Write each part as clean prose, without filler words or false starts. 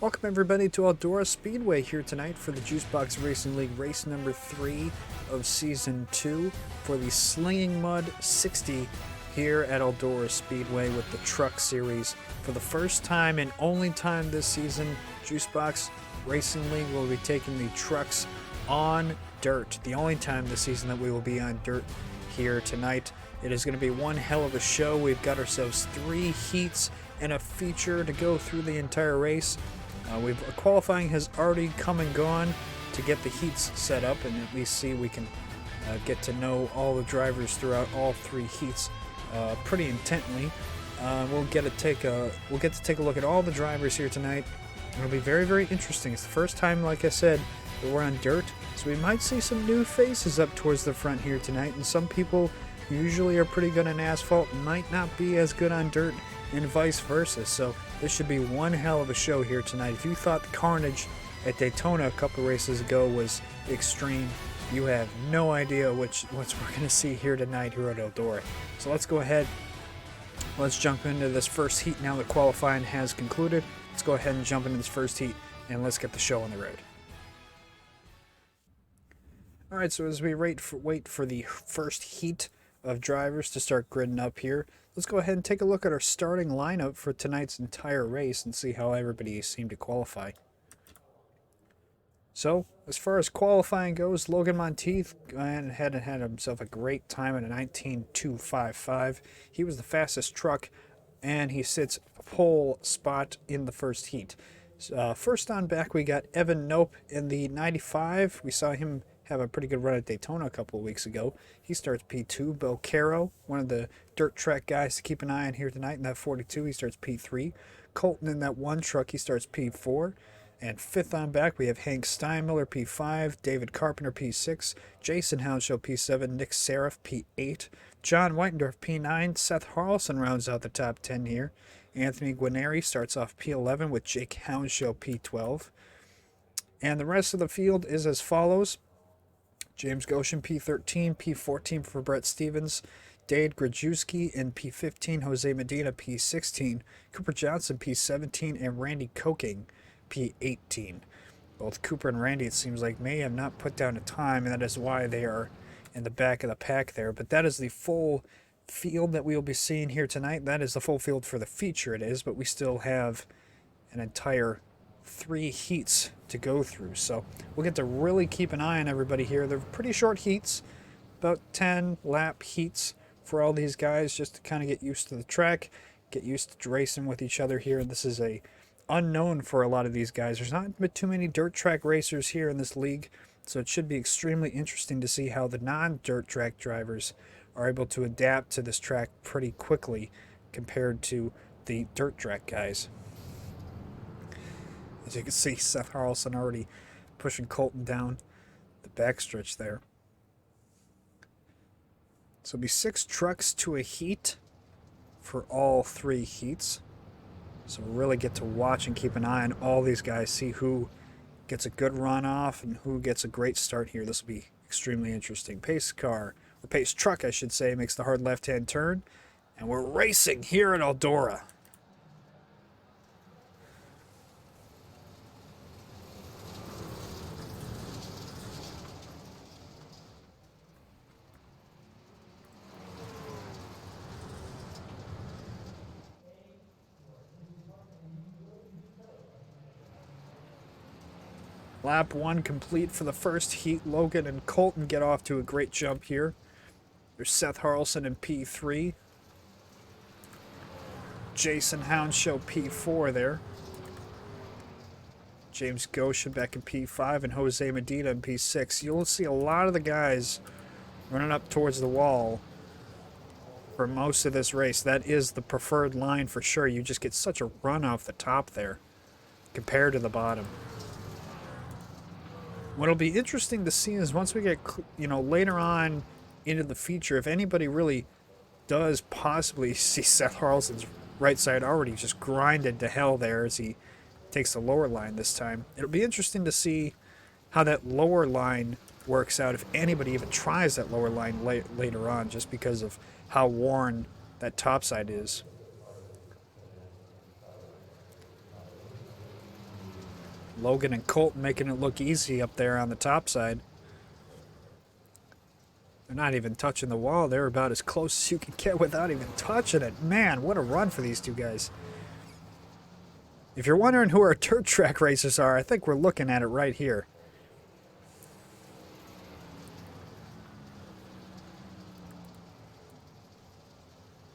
Welcome everybody to Eldora Speedway here tonight for the Juicebox Racing League race number 3 of Season 2 for the Slinging Mud 60 here at Eldora Speedway with the Truck Series. For the first time and only time this season, Juicebox Racing League will be taking the trucks on dirt. The only time this season that we will be on dirt here tonight. It is going to be one hell of a show. We've got ourselves 3 heats and a feature to go through the entire race. Qualifying has already come and gone to get the heats set up and at least see we can get to know all the drivers throughout all 3 heats pretty intently. We'll get to take a look at all the drivers here tonight. It'll be very, very interesting. It's the first time, like I said, that we're on dirt, so we might see some new faces up towards the front here tonight, and some people usually are pretty good on asphalt, might not be as good on dirt, and vice versa. So this should be one hell of a show here tonight. If you thought the carnage at Daytona a couple races ago was extreme, you have no idea what we're going to see here tonight here at Eldora. So let's go ahead. Let's jump into this first heat now that qualifying has concluded. Let's go ahead and jump into this first heat and let's get the show on the road. Alright, so as we wait for the first heat of drivers to start gridding up here, let's go ahead and take a look at our starting lineup for tonight's entire race and see how everybody seemed to qualify. So, as far as qualifying goes, Logan Monteith went ahead and had himself a great time at a 19.255. He was the fastest truck, and he sits pole spot in the first heat. First on back, we got Evan Nope in the 95. We saw him have a pretty good run at Daytona a couple of weeks ago. He starts P2. Bill Caro, one of the dirt track guys to keep an eye on here tonight, in that 42, he starts P3. Colton in that one truck, he starts P4. And fifth on back, we have Hank Steinmiller, P5, David Carpenter, P6, Jason Hounshow, P7, Nick Seraph, P8, John Whitendorf, P9, Seth Harlson rounds out the top 10 here. Anthony Guarneri starts off P11 with Jake Hounshow, P12. And the rest of the field is as follows. James Goshen, P13, P14 for Brett Stevens, Dade Grajewski in P15, Jose Medina, P16, Cooper Johnson, P17, and Randy Koking, P18. Both Cooper and Randy, it seems like, may have not put down a time, and that is why they are in the back of the pack there. But that is the full field that we will be seeing here tonight. That is the full field for the feature, it is, but we still have an entire 3 heats to go through, so we'll get to really keep an eye on everybody here. They're pretty short heats, about 10 lap heats for all these guys, just to kind of get used to the track, get used to racing with each other here. This is a unknown for a lot of these guys. There's not too many dirt track racers here in this league, so it should be extremely interesting to see how the non-dirt track drivers are able to adapt to this track pretty quickly compared to the dirt track guys. As you can see, Seth Harlson already pushing Colton down the backstretch there. So it'll be 6 trucks to a heat for all 3 heats. So we'll really get to watch and keep an eye on all these guys, see who gets a good run off and who gets a great start here. This will be extremely interesting. Pace car, or pace truck I should say, makes the hard left-hand turn. And we're racing here at Eldora. Lap 1 complete for the first heat. Logan and Colton get off to a great jump here. There's Seth Harlson in P3. Jason Hounshow P4 there. James Goshen back in P5 and Jose Medina in P6. You'll see a lot of the guys running up towards the wall for most of this race. That is the preferred line for sure. You just get such a run off the top there compared to the bottom. What'll be interesting to see is once we get, later on into the feature, if anybody really does possibly see Seth Harlson's right side already just grinded to hell there as he takes the lower line this time. It'll be interesting to see how that lower line works out, if anybody even tries that lower line later on, just because of how worn that top side is. Logan and Colton making it look easy up there on the top side. They're not even touching the wall. They're about as close as you can get without even touching it. Man, what a run for these two guys. If you're wondering who our dirt track racers are, I think we're looking at it right here.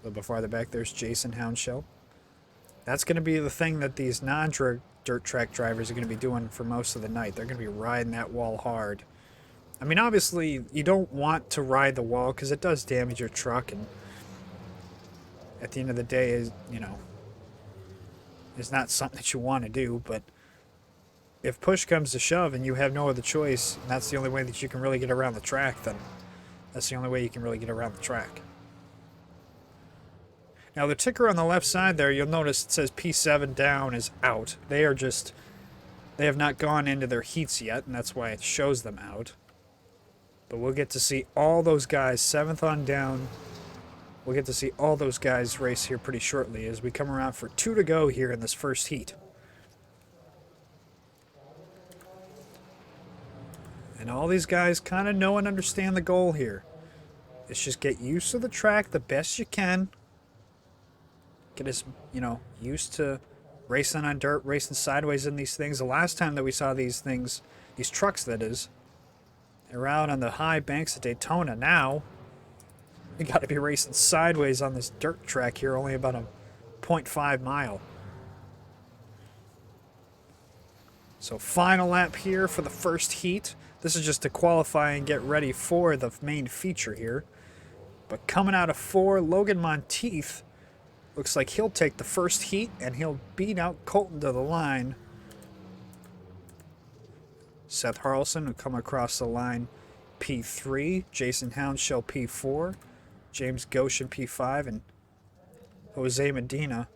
A little bit farther back, there's Jason Houndshell. That's going to be the thing that these non-dirt track drivers are going to be doing for most of the night. They're going to be riding that wall hard. I mean, obviously, you don't want to ride the wall because it does damage your truck, and at the end of the day, you know, it's not something that you want to do. But if push comes to shove and you have no other choice, and that's the only way that you can really get around the track, then that's the only way you can really get around the track. Now, the ticker on the left side there, you'll notice it says P7 down is out. They have not gone into their heats yet, and that's why it shows them out. But we'll get to see all those guys, 7th on down. We'll get to see all those guys race here pretty shortly as we come around for 2 to go here in this first heat. And all these guys kind of know and understand the goal here. It's just get used to the track the best you can. Get us, you know, used to racing on dirt, racing sideways in these things. The last time that we saw these things, these trucks that is, they're out on the high banks of Daytona. Now, we got to be racing sideways on this dirt track here, only about a 0.5 mile. So final lap here for the first heat. This is just to qualify and get ready for the main feature here. But coming out of 4, Logan Monteith looks like he'll take the first heat and he'll beat out Colton to the line. Seth Harlson will come across the line P3, Jason Houndshell P4, James Goshen P5, and Jose Medina.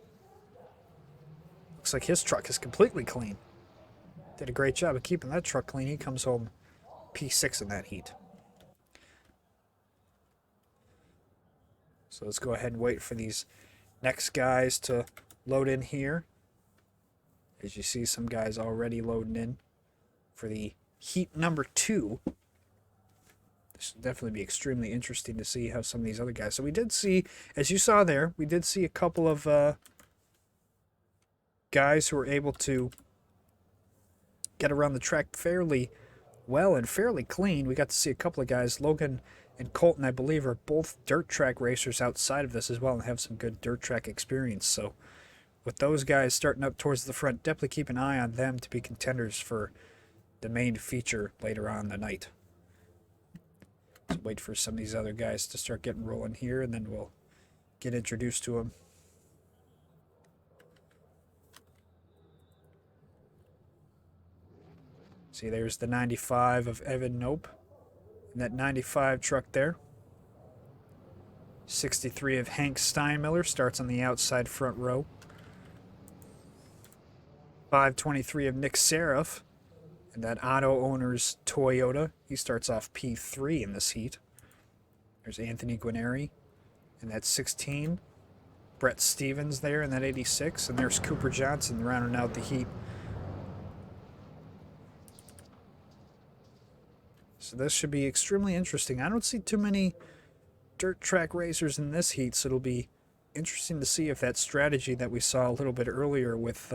Looks like his truck is completely clean. Did a great job of keeping that truck clean. He comes home P6 in that heat. So let's go ahead and wait for these next guys to load in here. As you see, some guys already loading in for the heat number 2. This will definitely be extremely interesting to see how some of these other guys. So we did see, as you saw there, we did see a couple of guys who were able to get around the track fairly well and fairly clean. We got to see a couple of guys, Logan and Colton, I believe, are both dirt track racers outside of this as well and have some good dirt track experience. So with those guys starting up towards the front, definitely keep an eye on them to be contenders for the main feature later on in the night. So wait for some of these other guys to start getting rolling here, and then we'll get introduced to them. See, there's the 95 of Evan Nope. And that 95 truck there. 63 of Hank Steinmiller starts on the outside front row. 523 of Nick Seraph. And that auto owner's Toyota, he starts off P3 in this heat. There's Anthony Guarneri in that 16. Brett Stevens there in that 86. And there's Cooper Johnson rounding out the heat. So this should be extremely interesting. I don't see too many dirt track racers in this heat, so it'll be interesting to see if that strategy that we saw a little bit earlier with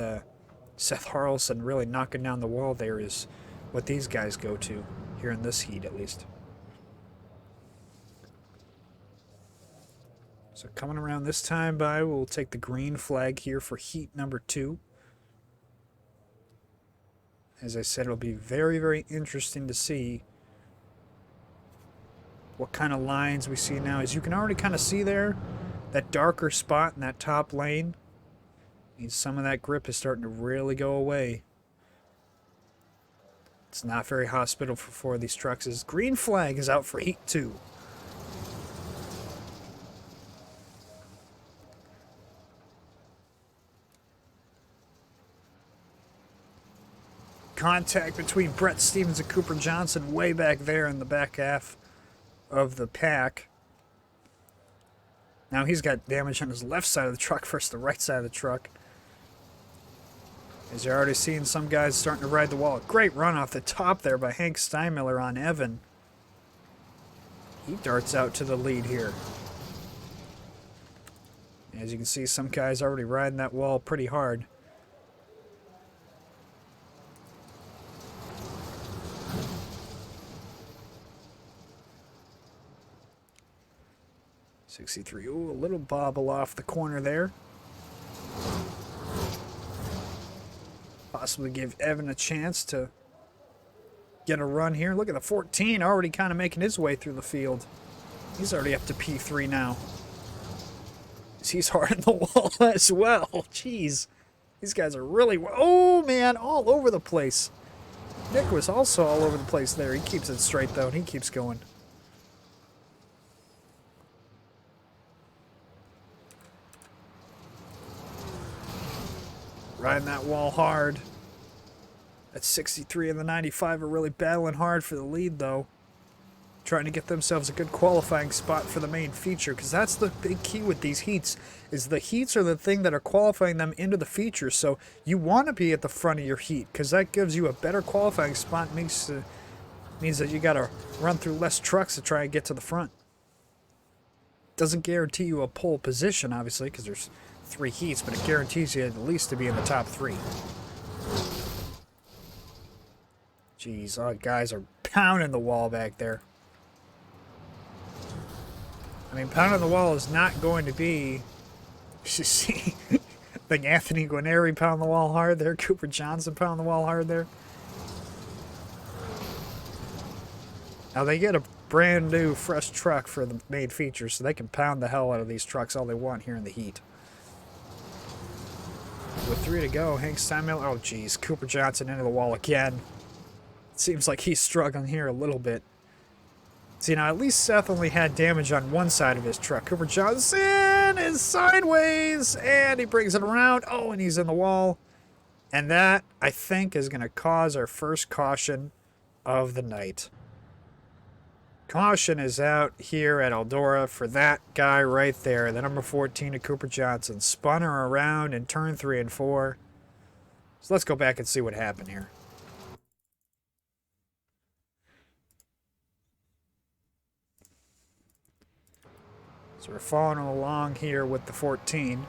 Seth Harlson really knocking down the wall there is what these guys go to here in this heat at least. So coming around this time by, we'll take the green flag here for heat number 2. As I said, it'll be very, very interesting to see what kind of lines we see now. As you can already kind of see there, that darker spot in that top lane means some of that grip is starting to really go away. It's not very hospitable for 4 of these trucks. As green flag is out for heat 2. Contact between Brett Stevens and Cooper Johnson way back there in the back half of the pack. Now he's got damage on his left side of the truck versus the right side of the truck. As you're already seeing some guys starting to ride the wall. Great run off the top there by Hank Steinmiller on Evan. He darts out to the lead here. As you can see, some guys already riding that wall pretty hard. .63. Ooh, a little bobble off the corner there. Possibly give Evan a chance to get a run here. Look at the 14 already kind of making his way through the field. He's already up to P3 now. He's hard in the wall as well. Jeez. These guys are really... Oh, man, all over the place. Nick was also all over the place there. He keeps it straight, though, and he keeps going. Riding that wall hard. That 63 and the 95 are really battling hard for the lead, though. Trying to get themselves a good qualifying spot for the main feature, because that's the big key with these heats, is the heats are the thing that are qualifying them into the feature. So you want to be at the front of your heat, because that gives you a better qualifying spot. Means that you got to run through less trucks to try and get to the front. Doesn't guarantee you a pole position, obviously, because there's 3 heats, but it guarantees you at least to be in the top 3. Jeez, our guys are pounding the wall back there. I mean, pounding the wall is not going to be... You see, I think Anthony Guarneri pound the wall hard there. Cooper Johnson pound the wall hard there. Now, they get a brand new, fresh truck for the main feature, so they can pound the hell out of these trucks all they want here in the heat. With 3 to go, Hank Steinmiller... Oh, geez. Cooper Johnson into the wall again. It seems like he's struggling here a little bit. See, now at least Seth only had damage on one side of his truck. Cooper Johnson is sideways, and he brings it around. Oh, and he's in the wall. And that, I think, is going to cause our first caution of the night. Caution is out here at Eldora for that guy right there, the number 14 of Cooper Johnson. Spun her around in turn 3 and 4. So let's go back and see what happened here. So we're following along here with the 14.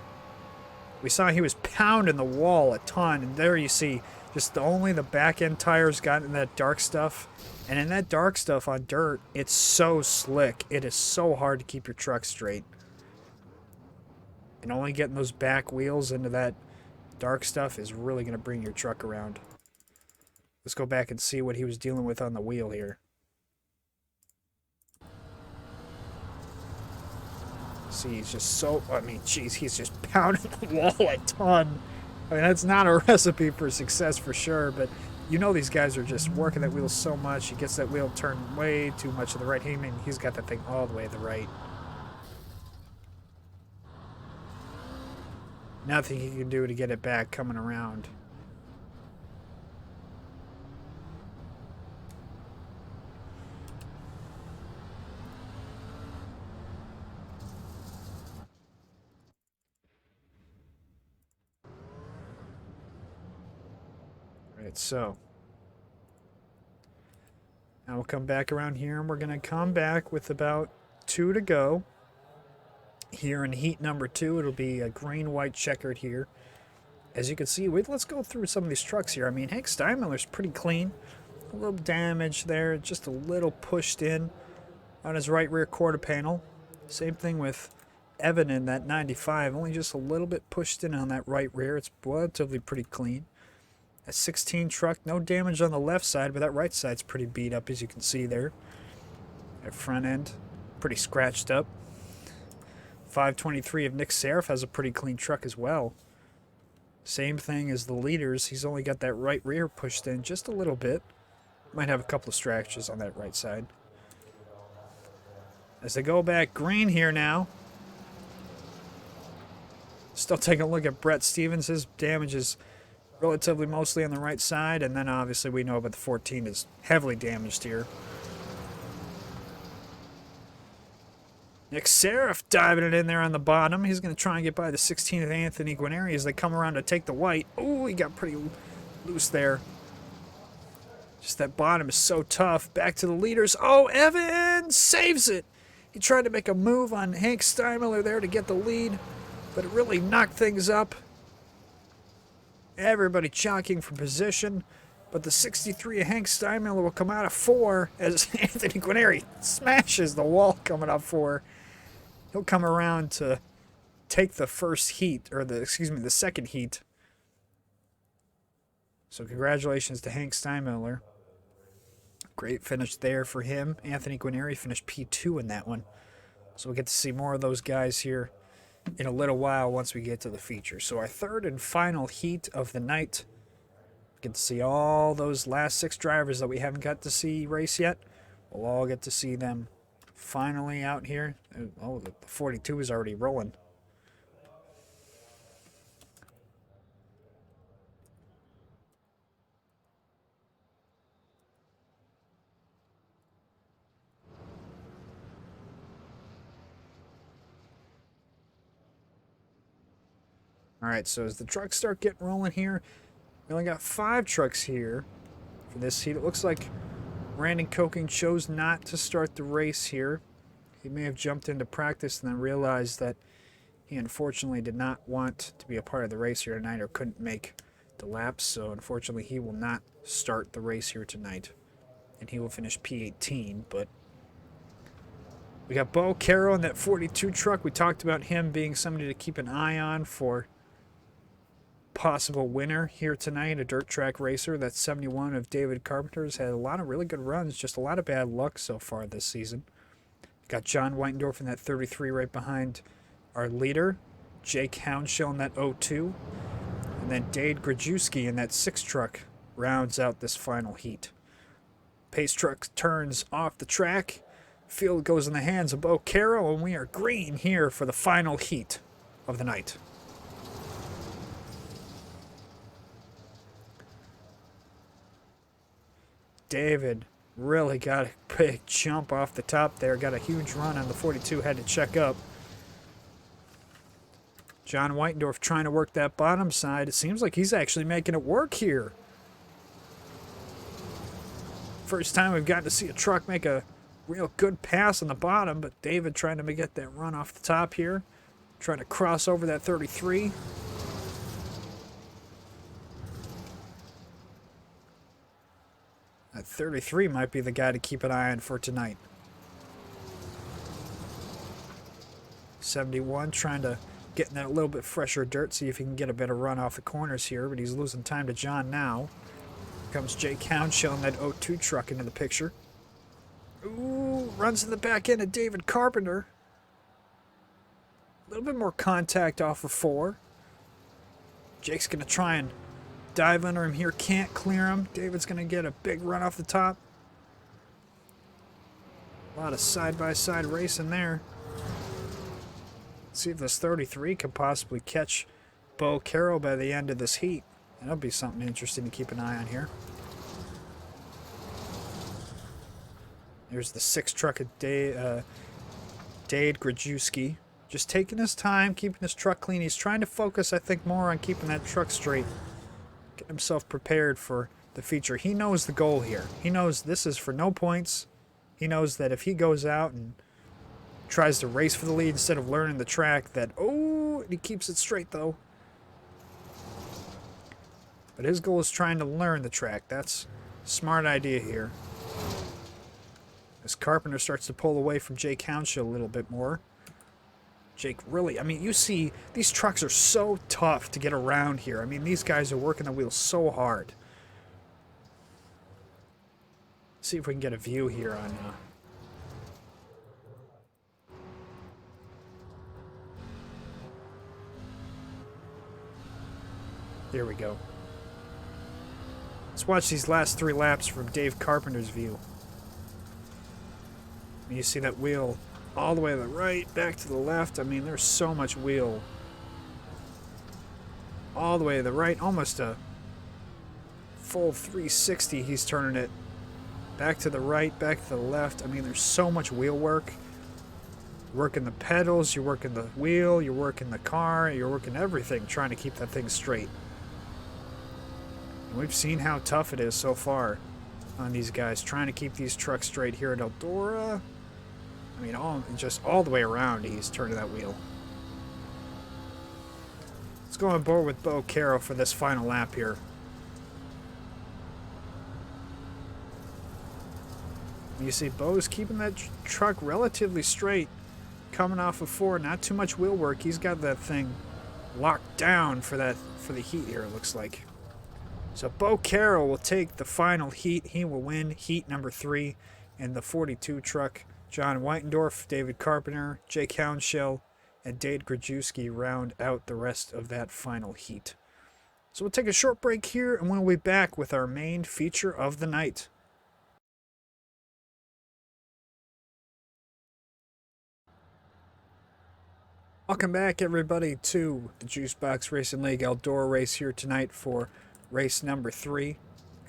We saw he was pounding the wall a ton, and there you see just only the back end tires got in that dark stuff. And in that dark stuff on dirt, it's so slick. It is so hard to keep your truck straight. And only getting those back wheels into that dark stuff is really going to bring your truck around. Let's go back and see what he was dealing with on the wheel here. See, he's just so... I mean, geez, he's just pounding the wall a ton. I mean, that's not a recipe for success for sure, but you know these guys are just working that wheel so much. He gets that wheel turned way too much to the right. I mean, he's got that thing all the way to the right. Nothing he can do to get it back coming around. Right, so now we'll come back around here, and we're going to come back with about 2 to go. Here in heat number 2, it'll be a green-white checkered here. As you can see, let's go through some of these trucks here. I mean, Hank Steinmiller's pretty clean. A little damage there, just a little pushed in on his right rear quarter panel. Same thing with Evan in that 95, only just a little bit pushed in on that right rear. It's relatively pretty clean. That 16 truck, no damage on the left side, but that right side's pretty beat up, as you can see there. That front end, pretty scratched up. 523 of Nick Serif has a pretty clean truck as well. Same thing as the leaders. He's only got that right rear pushed in just a little bit. Might have a couple of scratches on that right side. As they go back green here now. Still taking a look at Brett Stevens. His damage is relatively mostly on the right side, and then obviously we know about the 14 is heavily damaged here. Nick Seraph diving it in there on the bottom. He's going to try and get by the 16th Anthony Guarneri as they come around to take the white. Oh, he got pretty loose there. Just that bottom is so tough. Back to the leaders. Oh, Evans saves it. He tried to make a move on Hank Steinmiller there to get the lead, but it really knocked things up. Everybody jockeying for position, but the 63 of Hank Steinmiller will come out of 4 as Anthony Guarneri smashes the wall coming up 4. He'll come around to take the first heat, or the second heat. So congratulations to Hank Steinmiller. Great finish there for him. Anthony Guarneri finished P2 in that one. So we'll get to see more of those guys here in a little while once we get to the feature. So our third and final heat of the night. Get to see all those last 6 drivers that we haven't got to see race yet. We'll all get to see them finally out here. Oh, the 42 is already rolling. Alright, so as the trucks start getting rolling here, we only got 5 trucks here for this heat. It looks like Brandon Coking chose not to start the race here. He may have jumped into practice and then realized that he unfortunately did not want to be a part of the race here tonight or couldn't make the laps. So unfortunately he will not start the race here tonight. And he will finish P18, but we got Bo Carroll in that 42 truck. We talked about him being somebody to keep an eye on for possible winner here tonight, a dirt track racer. That 71 of David Carpenter's had a lot of really good runs, just a lot of bad luck so far this season. Got John Weitendorf in that 33 right behind our leader, Jake Hounshill in that 02, and then Dade Grajewski in that 6 truck rounds out this final heat. Pace truck turns off the track, field goes in the hands of Bo Carroll, and we are green here for the final heat of the night. David really got a big jump off the top there. Got a huge run on the 42. Had to check up. John Weitendorf trying to work that bottom side. It seems like he's actually making it work here. First time we've gotten to see a truck make a real good pass on the bottom, but David trying to get that run off the top here. Trying to cross over that 33. That 33 might be the guy to keep an eye on for tonight. 71 trying to get in that a little bit fresher dirt, see if he can get a better run off the corners here, but he's losing time to John now. Here comes Jake Hounshill in that 02 truck into the picture. Ooh, runs in the back end of David Carpenter. A little bit more contact off of 4. Jake's going to try and dive under him here, can't clear him. David's going to get a big run off the top. A lot of side-by-side racing there. Let's see if this 33 can possibly catch Bo Carroll by the end of this heat. That'll be something interesting to keep an eye on here. There's the 6 truck of Dade Grajewski. Just taking his time, keeping his truck clean. He's trying to focus, I think, more on keeping that truck straight. Get himself prepared for the feature. He knows the goal here. He knows this is for no points. He knows that if he goes out and tries to race for the lead instead of learning the track, that, oh, he keeps it straight though. But his goal is trying to learn the track. That's a smart idea here. As Carpenter starts to pull away from Jake Hounshill a little bit more. Jake really, I mean, you see, these trucks are so tough to get around here. I mean, these guys are working the wheels so hard. See if we can get a view here on... Here we go. Let's watch these last 3 laps from Dave Carpenter's view. You see that wheel all the way to the right, back to the left. I mean, there's so much wheel. All the way to the right, almost a full 360 he's turning it. Back to the right, back to the left. I mean, there's so much wheel work. You're working the pedals, you're working the wheel, you're working the car, you're working everything trying to keep that thing straight. And we've seen how tough it is so far on these guys trying to keep these trucks straight here at Eldora. I mean, just all the way around, he's turning that wheel. Let's go on board with Bo Caro for this final lap here. You see Bo's keeping that truck relatively straight, coming off of 4, not too much wheel work. He's got that thing locked down for the heat here, it looks like. So Bo Caro will take the final heat. He will win heat number 3 in the 42 truck. John Whitendorf, David Carpenter, Jake Hounshell, and Dade Grajewski round out the rest of that final heat. So we'll take a short break here, and we'll be back with our main feature of the night. Welcome back, everybody, to the Juicebox Racing League Eldora race here tonight for race number 3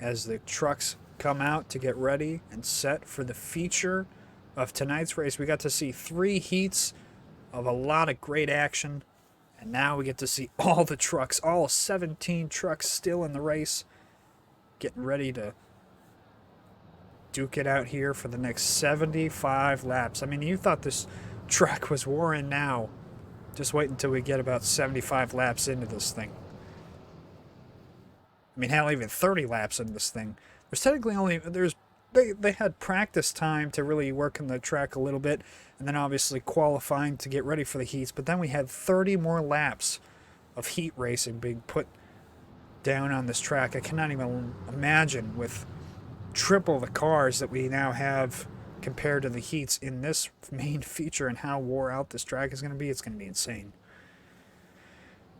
as the trucks come out to get ready and set for the feature of tonight's race. We got to see 3 heats of a lot of great action, and now we get to see all the trucks, all 17 trucks still in the race, getting ready to duke it out here for the next 75 laps. I mean, you thought this track was worn now. Just wait until we get about 75 laps into this thing. I mean, hell, even 30 laps into this thing. There's technically only, they had practice time to really work on the track a little bit, and then obviously qualifying to get ready for the heats, but then we had 30 more laps of heat racing being put down on this track. I cannot even imagine with triple the cars that we now have compared to the heats in this main feature and how wore out this track is going to be. It's going to be insane.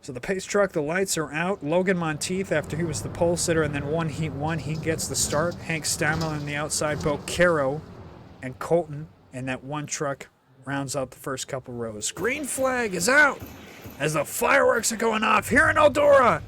So the pace truck, the lights are out. Logan Monteith, after he was the pole sitter and then won Heat 1, he gets the start. Hank Stamel on the outside, Bo Caro and Colton, and that one truck rounds out the first couple rows. Green flag is out as the fireworks are going off here in Eldora.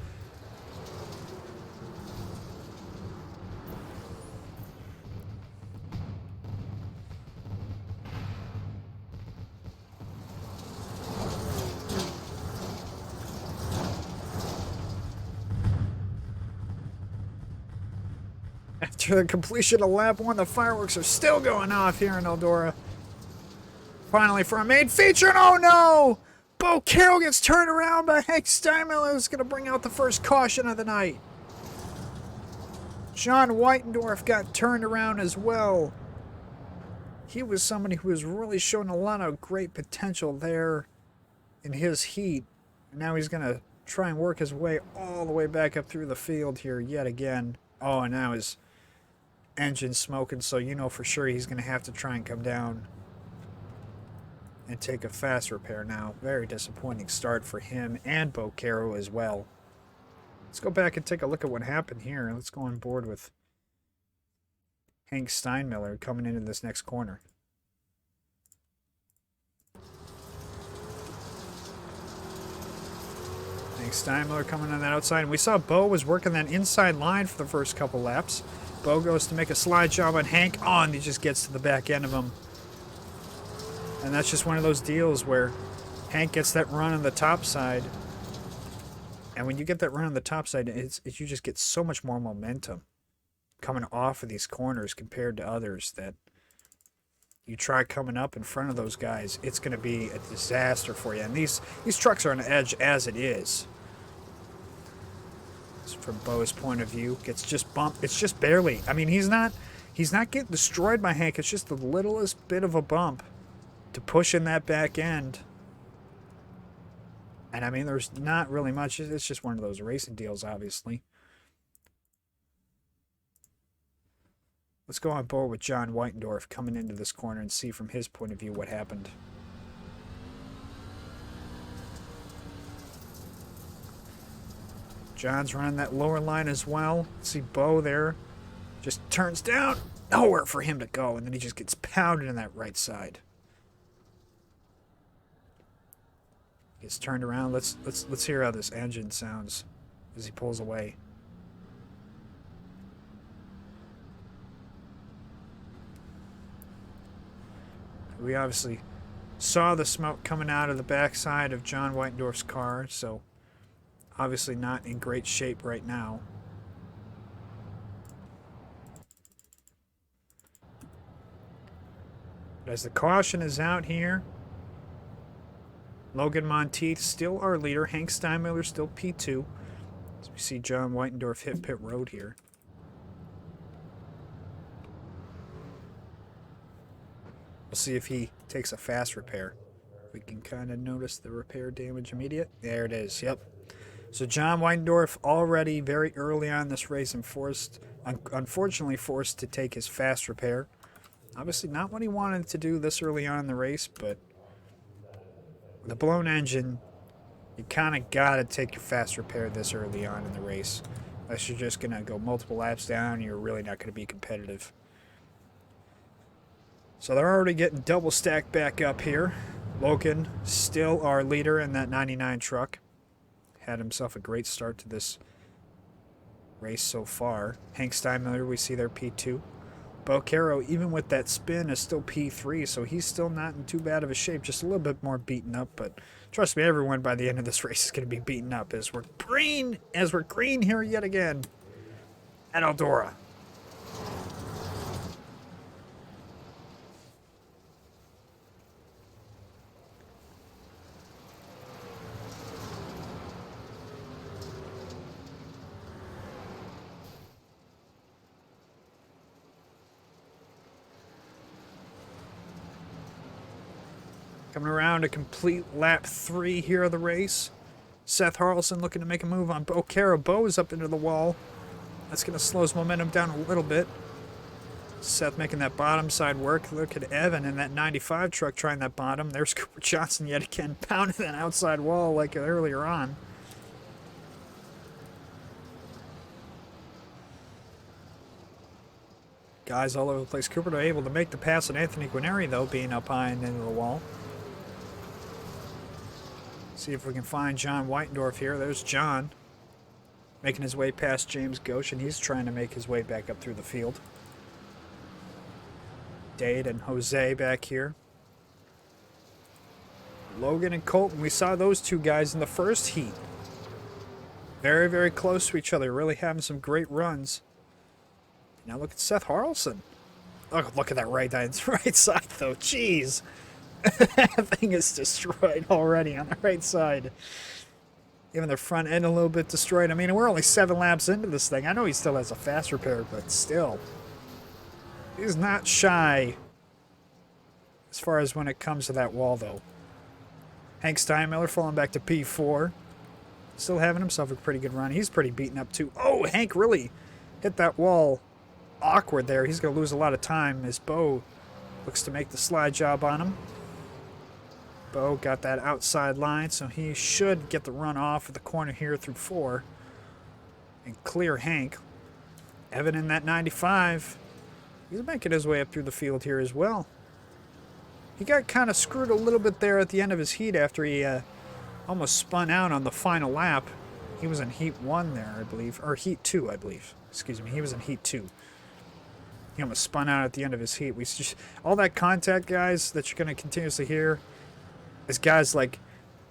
After the completion of lap 1, the fireworks are still going off here in Eldora. Finally, for a main feature, and oh no! Bo Caro gets turned around by Hank Steinmiller, who's going to bring out the first caution of the night. John Whitendorf got turned around as well. He was somebody who was really showing a lot of great potential there in his heat. And now he's going to try and work his way all the way back up through the field here yet again. Oh, and now his engine smoking, so you know for sure he's going to have to try and come down and take a fast repair now. Very disappointing start for him and Bo Caro as well. Let's go back and take a look at what happened here. Let's go on board with Hank Steinmiller coming into this next corner. Hank Steinmiller coming on that outside. And we saw Bo was working that inside line for the first couple laps. Bo goes to make a slide job on Hank. Oh, and he just gets to the back end of him. And that's just one of those deals where Hank gets that run on the top side. And when you get that run on the top side, you just get so much more momentum coming off of these corners compared to others that you try coming up in front of those guys, it's going to be a disaster for you. And these trucks are on the edge as it is. From Bo's point of view, gets just bumped. It's just barely. I mean, he's not getting destroyed by Hank. It's just the littlest bit of a bump to push in that back end. And I mean, there's not really much. It's just one of those racing deals, obviously. Let's go on board with John Whitendorf coming into this corner and see from his point of view what happened. John's running that lower line as well. See Bo there. Just turns down. Nowhere for him to go. And then he just gets pounded in that right side. Gets turned around. Let's hear how this engine sounds as he pulls away. We obviously saw the smoke coming out of the backside of John Whitendorf's car, so obviously not in great shape right now. But as the caution is out here, Logan Monteith still our leader. Hank Steinmiller still P2. As we see John Whitendorf hit pit road here. We'll see if he takes a fast repair. We can kind of notice the repair damage immediate. There it is. Yep. So John Whitendorf already very early on this race and unfortunately forced to take his fast repair. Obviously not what he wanted to do this early on in the race, but with a blown engine, you kind of got to take your fast repair this early on in the race. Unless you're just going to go multiple laps down, you're really not going to be competitive. So they're already getting double stacked back up here. Logan, still our leader in that 99 truck. Had himself a great start to this race so far. Hank Steinmiller, we see there P2. Bo Caro, even with that spin, is still P3, so he's still not in too bad of a shape. Just a little bit more beaten up, but trust me, everyone by the end of this race is going to be beaten up as we're green here yet again at Eldora. Coming around to complete lap 3 here of the race. Seth Harrelson looking to make a move on Bo Caro. Bo is up into the wall. That's going to slow his momentum down a little bit. Seth making that bottom side work. Look at Evan in that 95 truck trying that bottom. There's Cooper Johnson yet again pounding that outside wall like earlier on. Guys all over the place. Cooper able to make the pass on Anthony Guarneri, though, being up high and into the wall. See if we can find John Whitendorf here. There's John making his way past James Ghosh, and he's trying to make his way back up through the field. Dade and Jose back here. Logan and Colton, we saw those two guys in the first heat. Very, very close to each other, really having some great runs. Now look at Seth Harrelson. Oh, look at that right side, though. Jeez. That thing is destroyed already on the right side. Even the front end a little bit destroyed. I mean, we're only 7 laps into this thing. I know he still has a fast repair, but still. He's not shy as far as when it comes to that wall, though. Hank Steinmiller falling back to P4. Still having himself a pretty good run. He's pretty beaten up, too. Oh, Hank really hit that wall awkward there. He's going to lose a lot of time as Bo looks to make the slide job on him. Bo got that outside line, so he should get the run off at the corner here through 4 and clear Hank. Evan in that 95. He's making his way up through the field here as well. He got kind of screwed a little bit there at the end of his heat after he almost spun out on the final lap. He was in heat 1 there, I believe, or heat 2, I believe. Excuse me, he was in heat 2. He almost spun out at the end of his heat. All that contact, guys, that you're going to continuously hear is guys like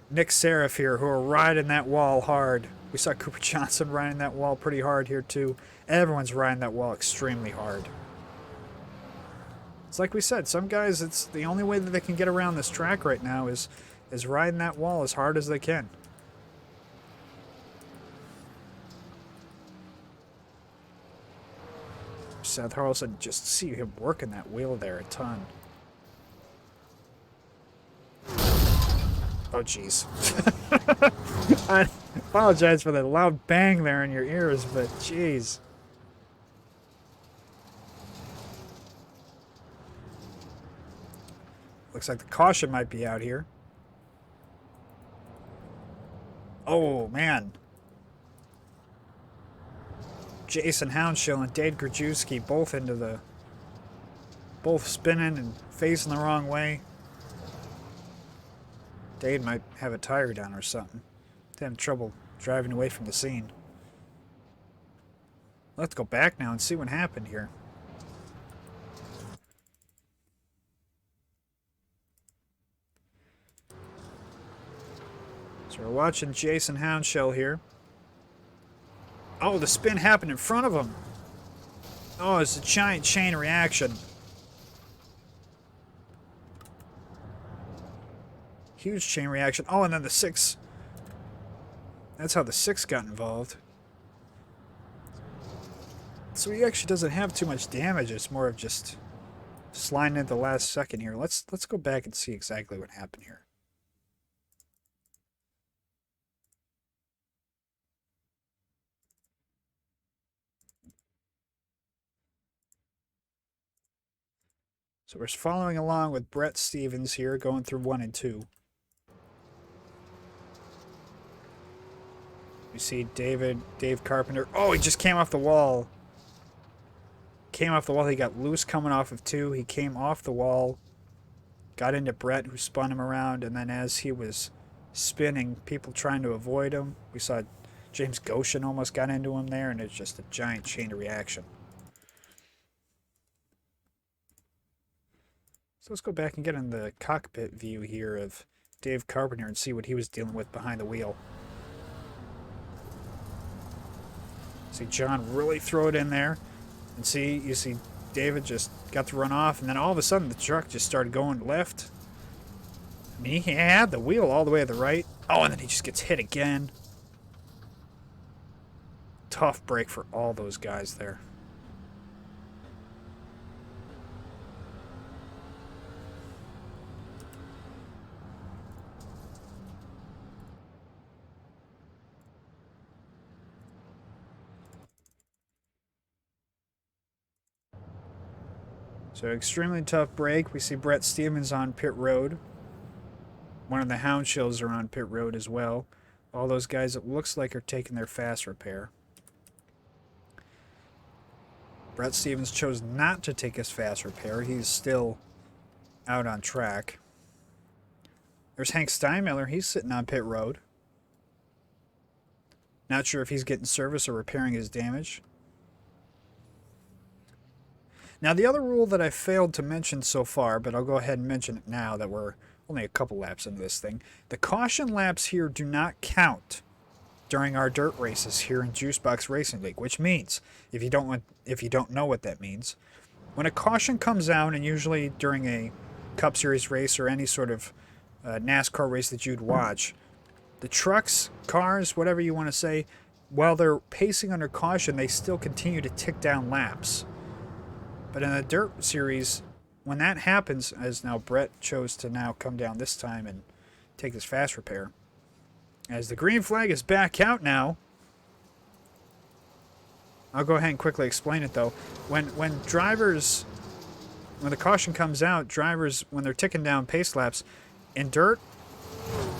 Nick Seraph here who are riding that wall hard. We saw Cooper Johnson riding that wall pretty hard here, too. Everyone's riding that wall extremely hard. It's like we said, some guys, it's the only way that they can get around this track right now is riding that wall as hard as they can. Seth Harrelson, just see him working that wheel there a ton. Oh, jeez. I apologize for the loud bang there in your ears, but jeez. Looks like the caution might be out here. Oh, man. Jason Hounshill and Dade Grajewski both spinning and facing the wrong way. Dade might have a tire down or something. Having trouble driving away from the scene. Let's go back now and see what happened here. So we're watching Jason Houndshell here. Oh, the spin happened in front of him. Oh, it's a giant chain reaction. Huge chain reaction. Oh, and then the 6. That's how the 6 got involved. So he actually doesn't have too much damage. It's more of just sliding at the last second here. Let's go back and see exactly what happened here. So we're following along with Brett Stevens here, going through 1 and 2. We see Dave Carpenter. Oh, he just came off the wall. Came off the wall. He got loose coming off of 2. He came off the wall, got into Brett, who spun him around, and then as he was spinning, people trying to avoid him. We saw James Goshen almost got into him there, and it's just a giant chain of reaction. So let's go back and get in the cockpit view here of Dave Carpenter and see what he was dealing with behind the wheel. See John really throw it in there. And you see David just got to run off, and then all of a sudden the truck just started going left. I mean, he had the wheel all the way to the right. Oh, and then he just gets hit again. Tough break for all those guys there. So extremely tough break. We see Brett Stevens on pit road. One of the Houndshells are on pit road as well. All those guys, it looks like, are taking their fast repair. Brett Stevens chose not to take his fast repair. He's still out on track. There's Hank Steinmiller. He's sitting on pit road. Not sure if he's getting service or repairing his damage. Now, the other rule that I failed to mention so far, but I'll go ahead and mention it now that we're only a couple laps into this thing. The caution laps here do not count during our dirt races here in Juicebox Racing League, which means, if you don't know what that means, when a caution comes out, and usually during a Cup Series race or any sort of NASCAR race that you'd watch, the trucks, cars, whatever you want to say, while they're pacing under caution, they still continue to tick down laps. But in a dirt series, when that happens, as now Brett chose to now come down this time and take his fast repair, as the green flag is back out now. I'll go ahead and quickly explain it though. When the caution comes out, drivers, when they're ticking down pace laps, in dirt,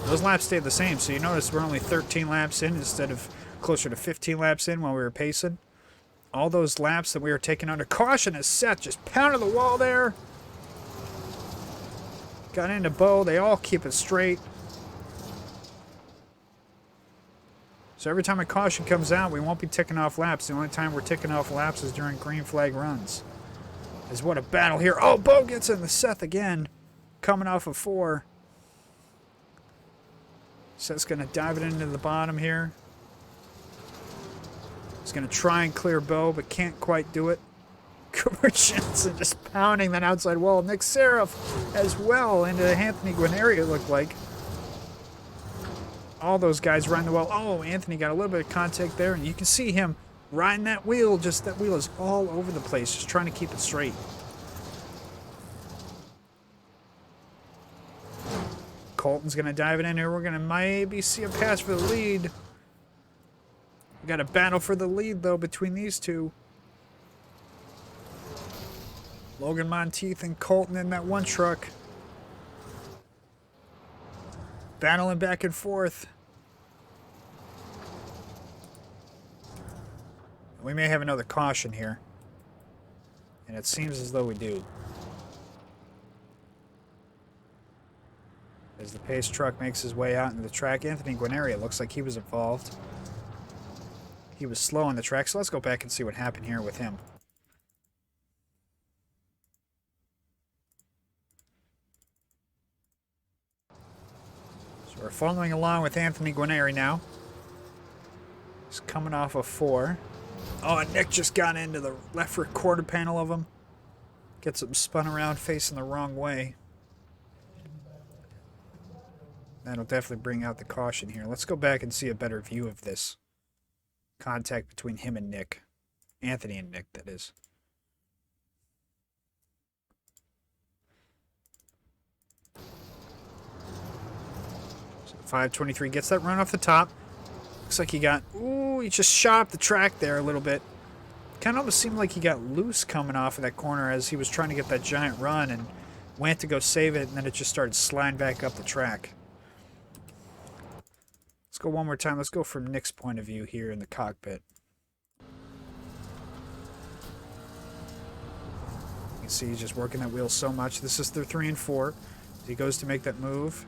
those laps stay the same. So you notice we're only 13 laps in instead of closer to 15 laps in while we were pacing. All those laps that we were taking under caution is set. Just pounded the wall there. Got into Bo. They all keep it straight. So every time a caution comes out, we won't be ticking off laps. The only time we're ticking off laps is during green flag runs. Is what a battle here. Oh, Bo gets in the Seth again. Coming off of 4. Seth's going to dive it into the bottom here. He's going to try and clear Bo, but can't quite do it. Cooper Jensen just pounding that outside wall. Nick Seraph as well into Anthony Guarneri, it looked like. All those guys riding the wall. Oh, Anthony got a little bit of contact there, and you can see him riding that wheel. Just that wheel is all over the place, just trying to keep it straight. Colton's going to dive it in here. We're going to maybe see a pass for the lead. We got a battle for the lead, though, between these two. Logan Monteith and Colton in that one truck. Battling back and forth. We may have another caution here. And it seems as though we do. As the pace truck makes his way out into the track, Anthony Guarneri, it looks like he was involved. He was slow on the track, so let's go back and see what happened here with him. So We're following along with Anthony Guarnieri now. He's coming off a 4. Oh, and Nick just got into the left rear quarter panel of him. Gets him spun around facing the wrong way. That'll definitely bring out the caution here. Let's go back and see a better view of this contact between him and Nick. Anthony and Nick, that is. So 523 gets that run off the top. Looks like he got... Ooh, he just shot up the track there a little bit. Kind of almost seemed like he got loose coming off of that corner as he was trying to get that giant run and went to go save it, and then it just started sliding back up the track. Let's go one more time. Let's go from Nick's point of view here in the cockpit. You can see he's just working that wheel so much. This is their 3 and 4. He goes to make that move.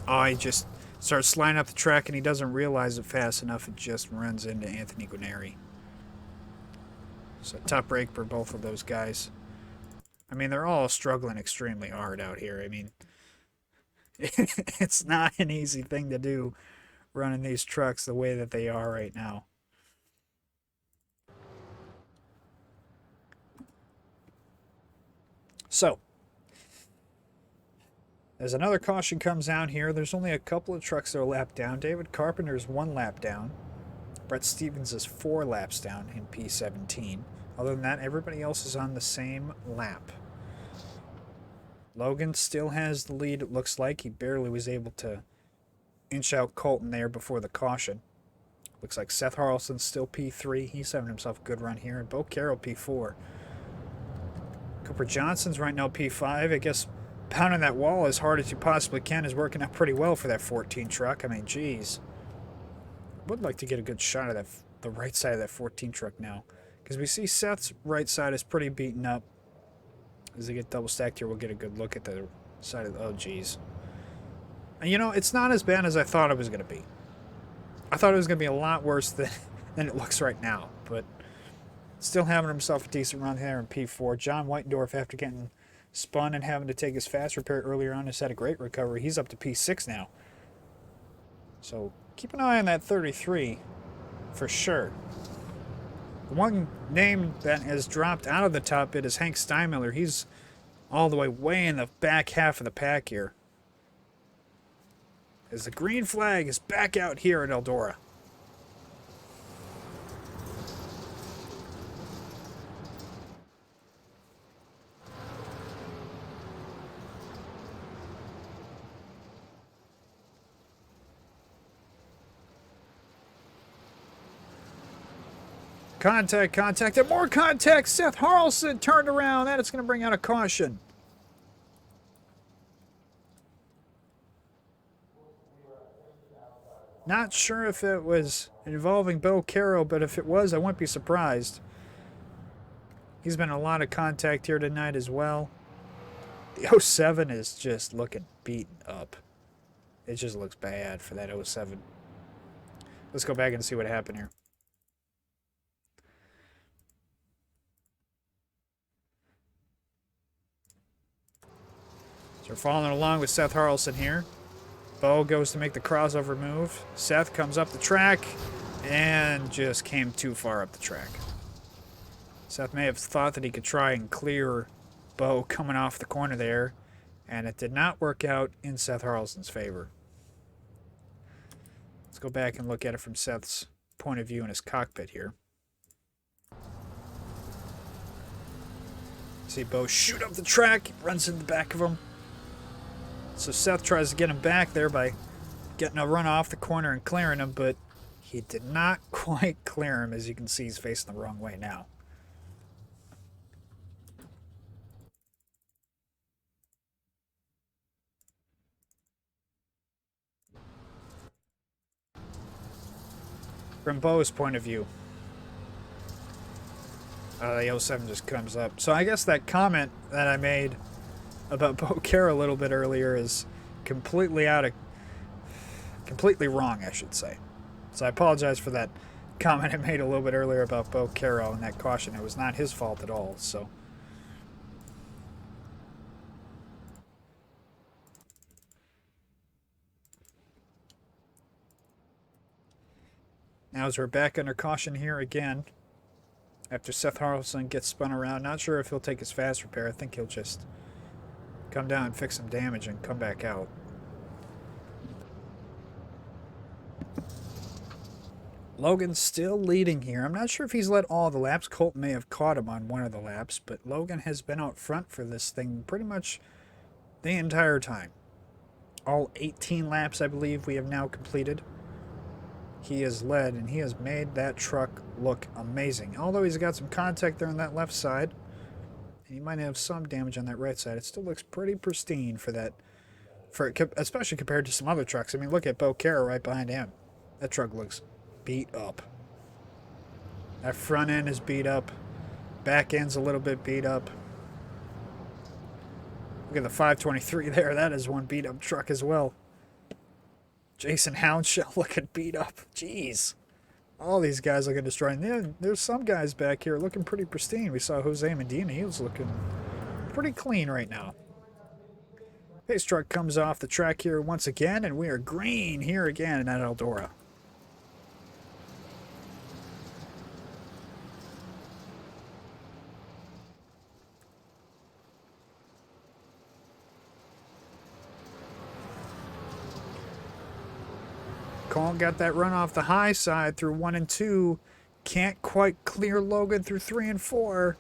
Oh, he just starts sliding up the track and he doesn't realize it fast enough. It just runs into Anthony Guarnieri. So top break for both of those guys. I mean, they're all struggling extremely hard out here. I mean, it's not an easy thing to do running these trucks the way that they are right now. So, as another caution comes out here, there's only a couple of trucks that are lapped down. David Carpenter's 1 lap down. Brett Stevens is 4 laps down in P17. Other than that, everybody else is on the same lap. Logan still has the lead, it looks like. He barely was able to inch out Colton there before the caution. Looks like Seth Harleson's still P3. He's having himself a good run here. And Bo Carroll P4. Cooper Johnson's right now P5. I guess pounding that wall as hard as you possibly can is working out pretty well for that 14 truck. I mean, geez. I would like to get a good shot of that, the right side of that 14 truck now. Because we see Seth's right side is pretty beaten up. As they get double stacked here, we'll get a good look at the side of the... Oh, geez. And, you know, it's not as bad as I thought it was going to be. I thought it was going to be a lot worse than it looks right now. But still having himself a decent run there in P4. John Whitendorf, after getting spun and having to take his fast repair earlier on, has had a great recovery. He's up to P6 now. So keep an eye on that 33 for sure. The one name that has dropped out of the top bit is Hank Steinmiller. He's all the way in the back half of the pack here. As the green flag is back out here at Eldora. Contact, and more contact. Seth Harlson turned around. That is going to bring out a caution. Not sure if it was involving Bo Carroll, but if it was, I wouldn't be surprised. He's been in a lot of contact here tonight as well. The 07 is just looking beaten up. It just looks bad for that 07. Let's go back and see what happened here. So we're following along with Seth Harlson here. Bo goes to make the crossover move. Seth comes up the track and just came too far up the track. Seth may have thought that he could try and clear Bo coming off the corner there, and it did not work out in Seth Harlson's favor. Let's go back and look at it from Seth's point of view in his cockpit here. See Bo shoot up the track, runs in the back of him. So Seth tries to get him back there by getting a run off the corner and clearing him, but he did not quite clear him. As you can see, he's facing the wrong way now. From Bo's point of view, the 07 just comes up. So I guess that comment that I made about Bo Carroll a little bit earlier is completely wrong, I should say. So I apologize for that comment I made a little bit earlier about Bo Carroll and that caution. It was not his fault at all. So Now as we're back under caution here again, after Seth Harrelson gets spun around, not sure if he'll take his fast repair. I think he'll just come down and fix some damage and come back out. Logan's still leading here. I'm not sure if he's led all the laps. Colton may have caught him on one of the laps, but Logan has been out front for this thing pretty much the entire time. All 18 laps, I believe, we have now completed. He has led, and he has made that truck look amazing. Although he's got some contact there on that left side, and he might have some damage on that right side, it still looks pretty pristine for that, especially compared to some other trucks. I mean, look at Bo Caro right behind him. That truck looks beat up. That front end is beat up. Back end's a little bit beat up. Look at the 523 there. That is one beat up truck as well. Jason Houndshell looking beat up. Jeez. All these guys looking destroyed. Yeah, there's some guys back here looking pretty pristine. We saw Jose Medina. He was looking pretty clean right now. Pace truck comes off the track here once again, and we are green here again at Eldora. Colton got that run off the high side through 1 and 2. Can't quite clear Logan through 3 and 4.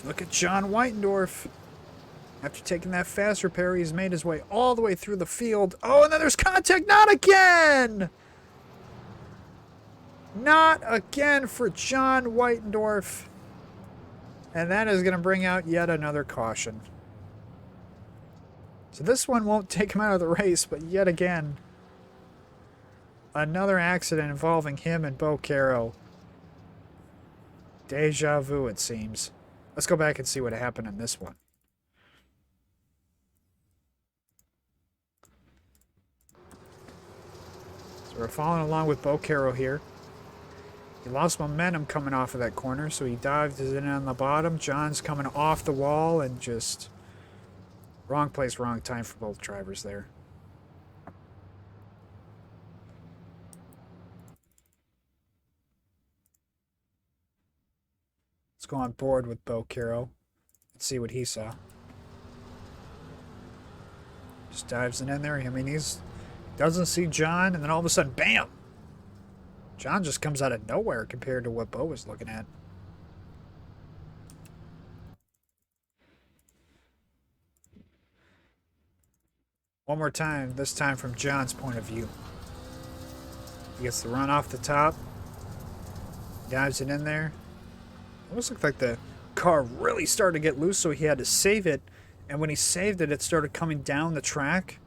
Look at John Whitendorf. After taking that fast repair, he's made his way all the way through the field. Oh, and then there's contact. Not again! Not again for John Whitendorf. And that is going to bring out yet another caution. So this one won't take him out of the race, but yet again, another accident involving him and Bo Caro. Deja vu, it seems. Let's go back and see what happened in this one. So we're following along with Bo Caro here. He lost momentum coming off of that corner, so he dived in on the bottom. John's coming off the wall and just wrong place, wrong time for both drivers there. Let's go on board with Bo Caro. Let's see what he saw. Just dives in there. I mean, he's doesn't see John, and then all of a sudden, bam! John just comes out of nowhere compared to what Bo was looking at. One more time, this time from John's point of view. He gets the run off the top. Dives it in there. Almost looked like the car really started to get loose, so he had to save it. And when he saved it, it started coming down the track.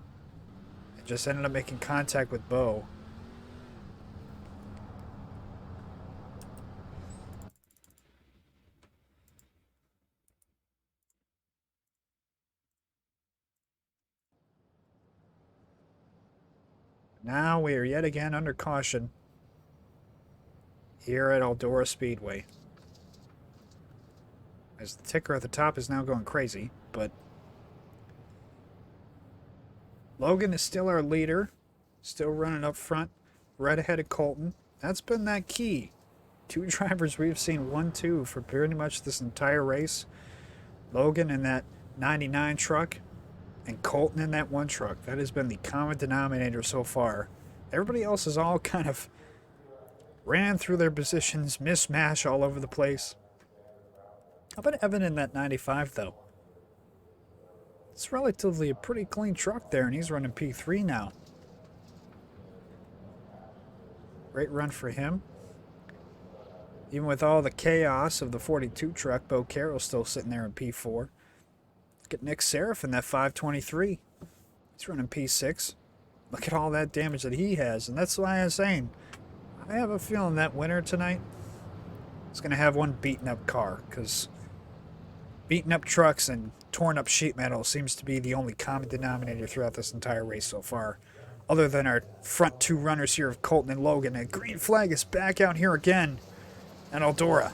It just ended up making contact with Bo. Now we are yet again under caution here at Eldora Speedway. As the ticker at the top is now going crazy, but Logan is still our leader, still running up front, right ahead of Colton. That's been that key. Two drivers we've seen 1-2 for pretty much this entire race. Logan in that 99 truck and Colton in that one truck. That has been the common denominator so far. Everybody else is all kind of ran through their positions, mismatch all over the place. How about Evan in that 95, though? It's relatively a pretty clean truck there, and he's running P3 now. Great run for him. Even with all the chaos of the 42 truck, Bo Caro's still sitting there in P4. Look at Nick Seraph in that 523. He's running P6. Look at all that damage that he has, and that's why I'm saying I have a feeling that winner tonight is going to have one beaten up car, because beaten up trucks and torn up sheet metal seems to be the only common denominator throughout this entire race so far, other than our front two runners here of Colton and Logan. And green flag is back out here again at Eldora.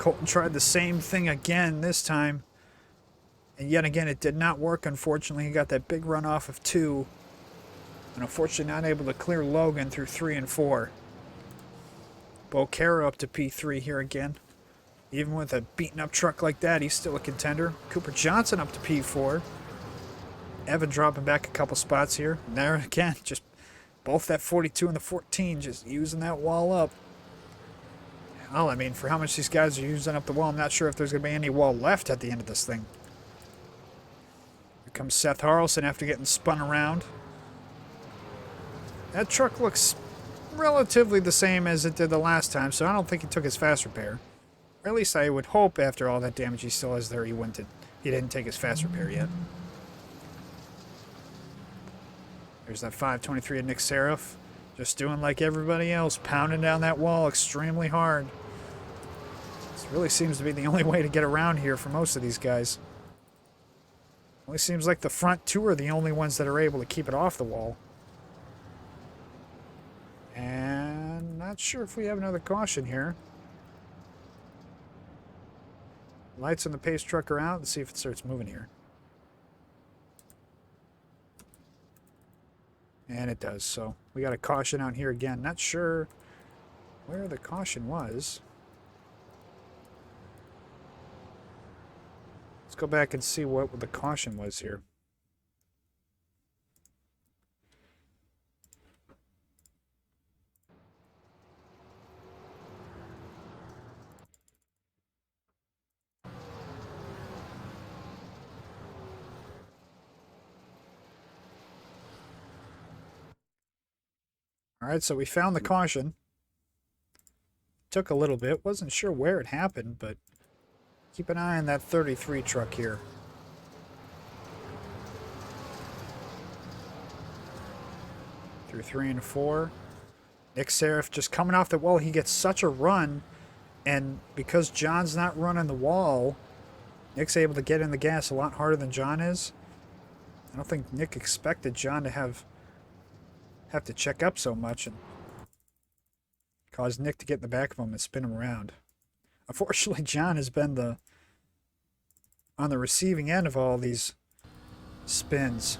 Colton tried the same thing again this time. And yet again, it did not work, unfortunately. He got that big run off of 2. And unfortunately not able to clear Logan through 3 and 4. Bocaro up to P3 here again. Even with a beaten up truck like that, he's still a contender. Cooper Johnson up to P4. Evan dropping back a couple spots here. And there again, just both that 42 and the 14, just using that wall up. Well, I mean, for how much these guys are using up the wall, I'm not sure if there's going to be any wall left at the end of this thing. Here comes Seth Harrelson after getting spun around. That truck looks relatively the same as it did the last time, so I don't think he took his fast repair. Or at least I would hope after all that damage he still has there, he didn't take his fast repair yet. There's that 523 of Nick Seraph. Just doing like everybody else, pounding down that wall extremely hard. This really seems to be the only way to get around here for most of these guys. Only seems like the front 2 are the only ones that are able to keep it off the wall. And not sure if we have another caution here. Lights on the pace truck are out. Let's see if it starts moving here. And it does, so we got a caution out here again. Not sure where the caution was. Let's go back and see what the caution was here. Alright, so we found the caution. Took a little bit. Wasn't sure where it happened, but keep an eye on that 33 truck here. Through 3 and 4. Nick Seraph just coming off the wall. He gets such a run, and because John's not running the wall, Nick's able to get in the gas a lot harder than John is. I don't think Nick expected John to have to check up so much and cause Nick to get in the back of him and spin him around. Unfortunately, John has been on the receiving end of all these spins.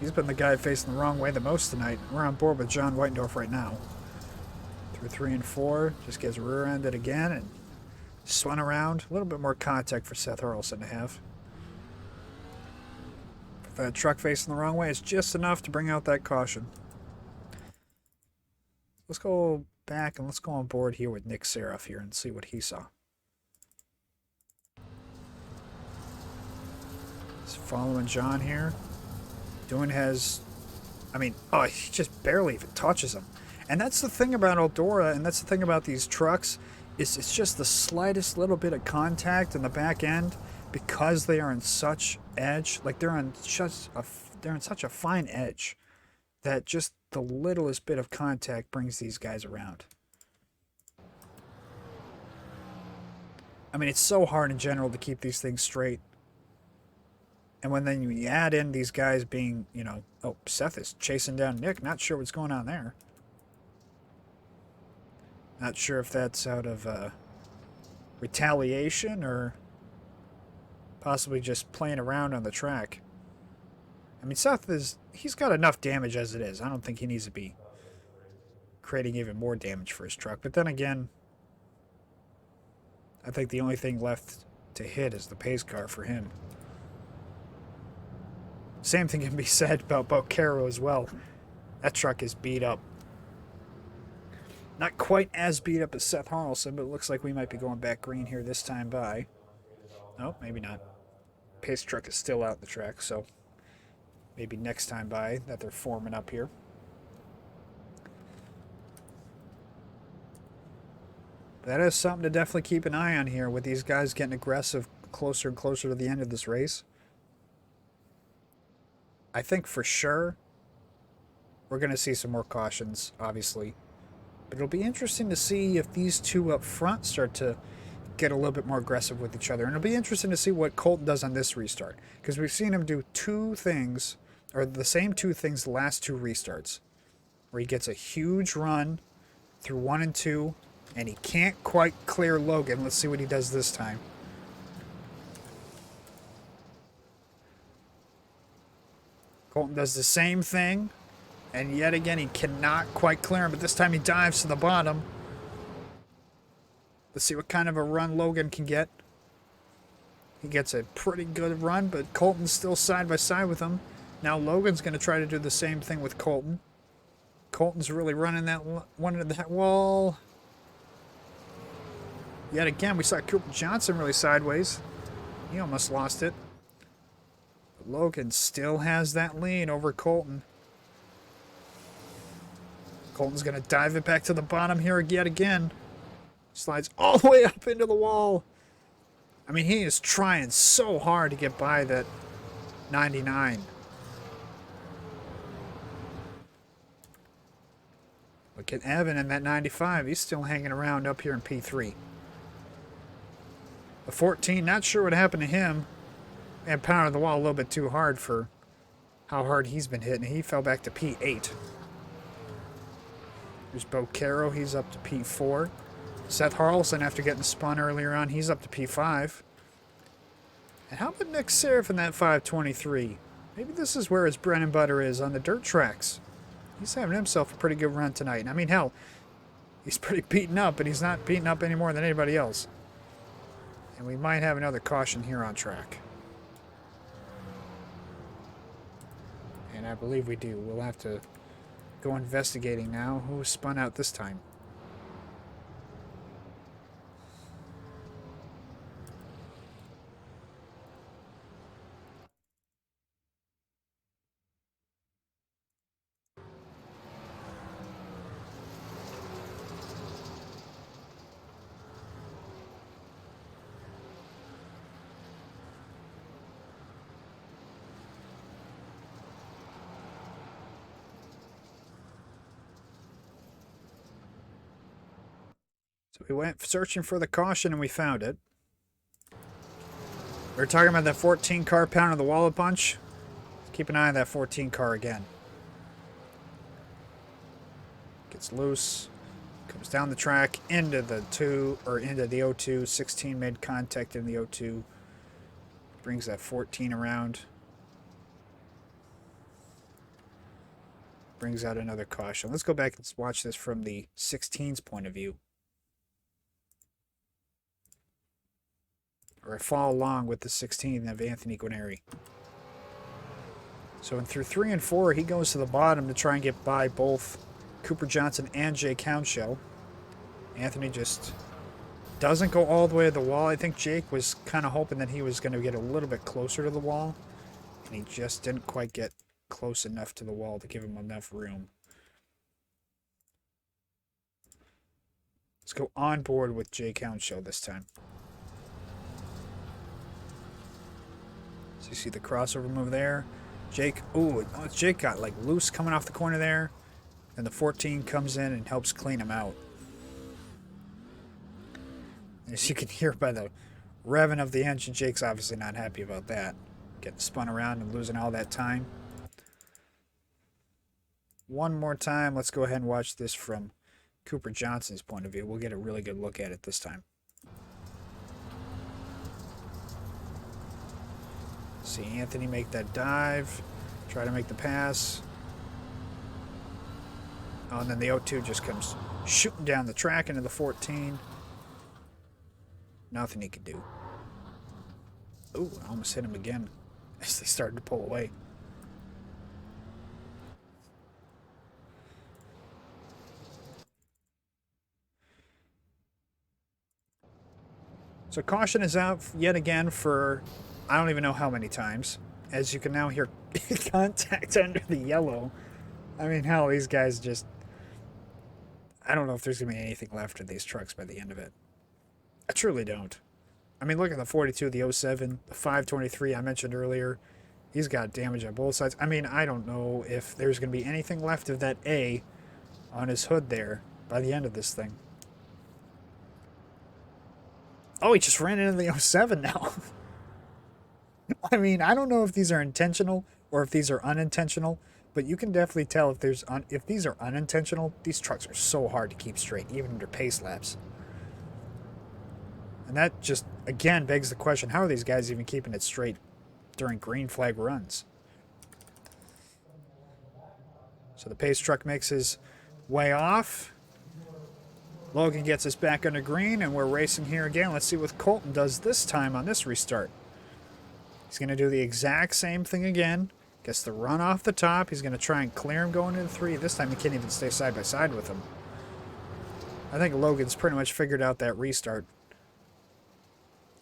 He's been the guy facing the wrong way the most tonight. We're on board with John Whitendorf right now. Through 3 and 4, just gets rear-ended again and spun around. A little bit more contact for Seth Harrelson to have. If that truck facing the wrong way is just enough to bring out that caution. Let's go back and let's go on board here with Nick Seraph here and see what he saw. He's following John here. He just barely even touches him. And that's the thing about Eldora, and that's the thing about these trucks, is it's just the slightest little bit of contact in the back end because they are in such edge, like they're in such a fine edge that just the littlest bit of contact brings these guys around. I mean, it's so hard in general to keep these things straight. And when then you add in these guys being, oh, Seth is chasing down Nick. Not sure what's going on there. Not sure if that's out of retaliation or possibly just playing around on the track. I mean, he's got enough damage as it is. I don't think he needs to be creating even more damage for his truck. But then again, I think the only thing left to hit is the pace car for him. Same thing can be said about Bocaro as well. That truck is beat up. Not quite as beat up as Seth Harrelson, but it looks like we might be going back green here this time by. No, maybe not. Pace truck is still out the track, so maybe next time by that they're forming up here. That is something to definitely keep an eye on here with these guys getting aggressive closer and closer to the end of this race. I think for sure we're going to see some more cautions, obviously. But it'll be interesting to see if these two up front start to get a little bit more aggressive with each other. And it'll be interesting to see what Colton does on this restart. Because we've seen him do two things, or the same two things the last two restarts. Where he gets a huge run through 1 and 2 And he can't quite clear Logan. Let's see what he does this time. Colton does the same thing. And yet again, he cannot quite clear him. But this time he dives to the bottom. Let's see what kind of a run Logan can get. He gets a pretty good run, but Colton's still side by side with him. Now Logan's going to try to do the same thing with Colton. Colton's really running that one into that wall. Yet again, we saw Cooper Johnson really sideways. He almost lost it. But Logan still has that lead over Colton. Colton's going to dive it back to the bottom here yet again. Slides all the way up into the wall. I mean, he is trying so hard to get by that 99. Look at Evan in that 95. He's still hanging around up here in P3. The 14, not sure what happened to him. And pounded the wall a little bit too hard for how hard he's been hitting. He fell back to P8. There's Bo Caro. He's up to P4. Seth Harlson, after getting spun earlier on, he's up to P5. And how about Nick Serif in that 523? Maybe this is where his bread and butter is, on the dirt tracks. He's having himself a pretty good run tonight. And I mean, hell, he's pretty beaten up, but he's not beaten up any more than anybody else. And we might have another caution here on track. And I believe we do. We'll have to go investigating now. Who spun out this time? So we went searching for the caution and we found it. We were talking about that 14 car pounding the wall a bunch. Keep an eye on that 14 car again. Gets loose. Comes down the track into the into the O2. 16 made contact in the O2. Brings that 14 around. Brings out another caution. Let's go back and watch this from the 16's point of view. Or I follow along with the 16 of Anthony Guarneri. So through 3 and 4, he goes to the bottom to try and get by both Cooper Johnson and Jake Hounshell. Anthony just doesn't go all the way to the wall. I think Jake was kind of hoping that he was going to get a little bit closer to the wall. And he just didn't quite get close enough to the wall to give him enough room. Let's go on board with Jake Hounshell this time. So you see the crossover move there. Jake, Jake got like loose coming off the corner there. And the 14 comes in and helps clean him out. As you can hear by the revving of the engine, Jake's obviously not happy about that. Getting spun around and losing all that time. One more time, let's go ahead and watch this from Cooper Johnson's point of view. We'll get a really good look at it this time. See Anthony make that dive, try to make the pass. Oh, and then the O2 just comes shooting down the track into the 14. Nothing he could do. Ooh, I almost hit him again as they started to pull away. So caution is out yet again for I don't even know how many times. As you can now hear contact under the yellow. I mean, hell, these guys just... I don't know if there's going to be anything left of these trucks by the end of it. I truly don't. I mean, look at the 42, the 07, the 523 I mentioned earlier. He's got damage on both sides. I mean, I don't know if there's going to be anything left of that A on his hood there by the end of this thing. Oh, he just ran into the 07 now. I mean, I don't know if these are intentional or if these are unintentional, but you can definitely tell if if these are unintentional. These trucks are so hard to keep straight, even under pace laps. And that just, again, begs the question, how are these guys even keeping it straight during green flag runs? So the pace truck makes his way off. Logan gets us back under green, and we're racing here again. Let's see what Colton does this time on this restart. He's going to do the exact same thing again. Gets the run off the top. He's going to try and clear him going into 3. This time he can't even stay side by side with him. I think Logan's pretty much figured out that restart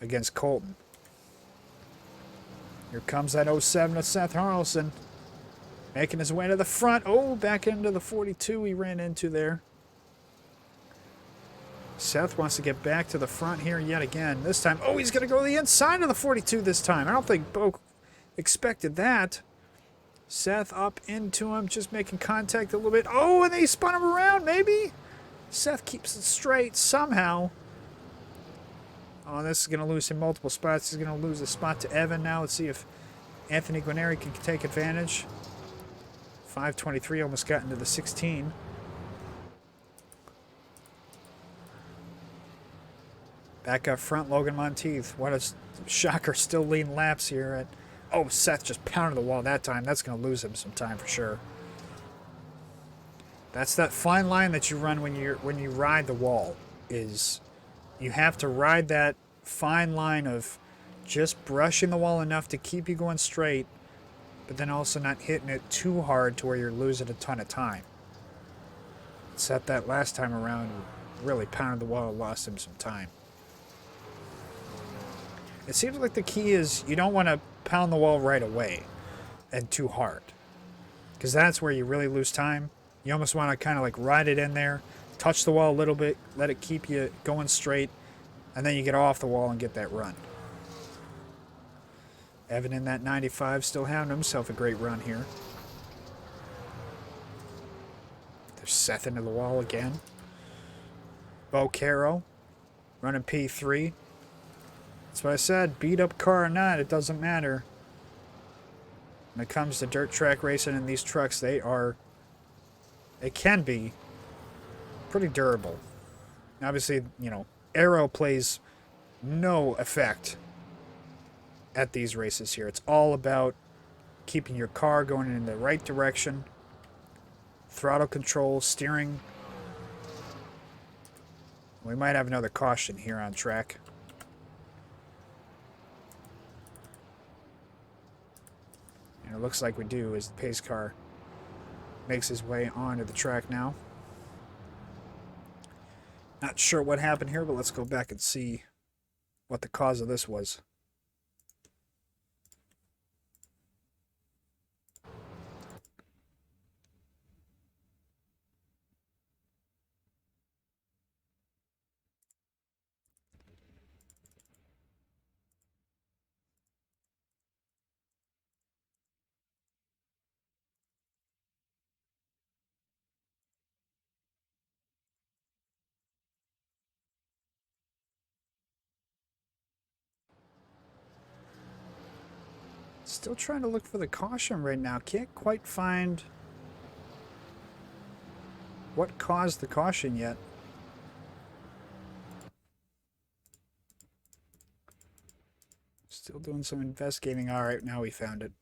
against Colton. Here comes that 07 of Seth Harrelson. Making his way to the front. Oh, back into the 42 he ran into there. Seth wants to get back to the front here yet again. This time, oh, he's going to go to the inside of the 42 this time. I don't think Bo expected that. Seth up into him, just making contact a little bit. Oh, and they spun him around, maybe? Seth keeps it straight somehow. Oh, this is going to lose him multiple spots. He's going to lose a spot to Evan now. Let's see if Anthony Guarneri can take advantage. 5:23 almost got into the 16. Back up front, Logan Monteith. What a shocker, still leading laps here. Oh, Seth just pounded the wall that time. That's going to lose him some time for sure. That's that fine line that you run when you ride the wall. Is you have to ride that fine line of just brushing the wall enough to keep you going straight, but then also not hitting it too hard to where you're losing a ton of time. Seth that last time around really pounded the wall and lost him some time. It seems like the key is you don't want to pound the wall right away and too hard, because that's where you really lose time. You almost want to kind of like ride it in there, touch the wall a little bit, let it keep you going straight, and then you get off the wall and get that run. Evan in that 95 still having himself a great run here. There's Seth into the wall again. Bo Caro running P3. That's what I said. Beat up car or not, it doesn't matter. When it comes to dirt track racing in these trucks, they can be pretty durable. Obviously, you know, aero plays no effect at these races here. It's all about keeping your car going in the right direction, throttle control, steering. We might have another caution here on track. And it looks like we do as the pace car makes his way onto the track now. Not sure what happened here, but let's go back and see what the cause of this was. Still trying to look for the caution right now. Can't quite find what caused the caution yet. Still doing some investigating. All right, now we found it.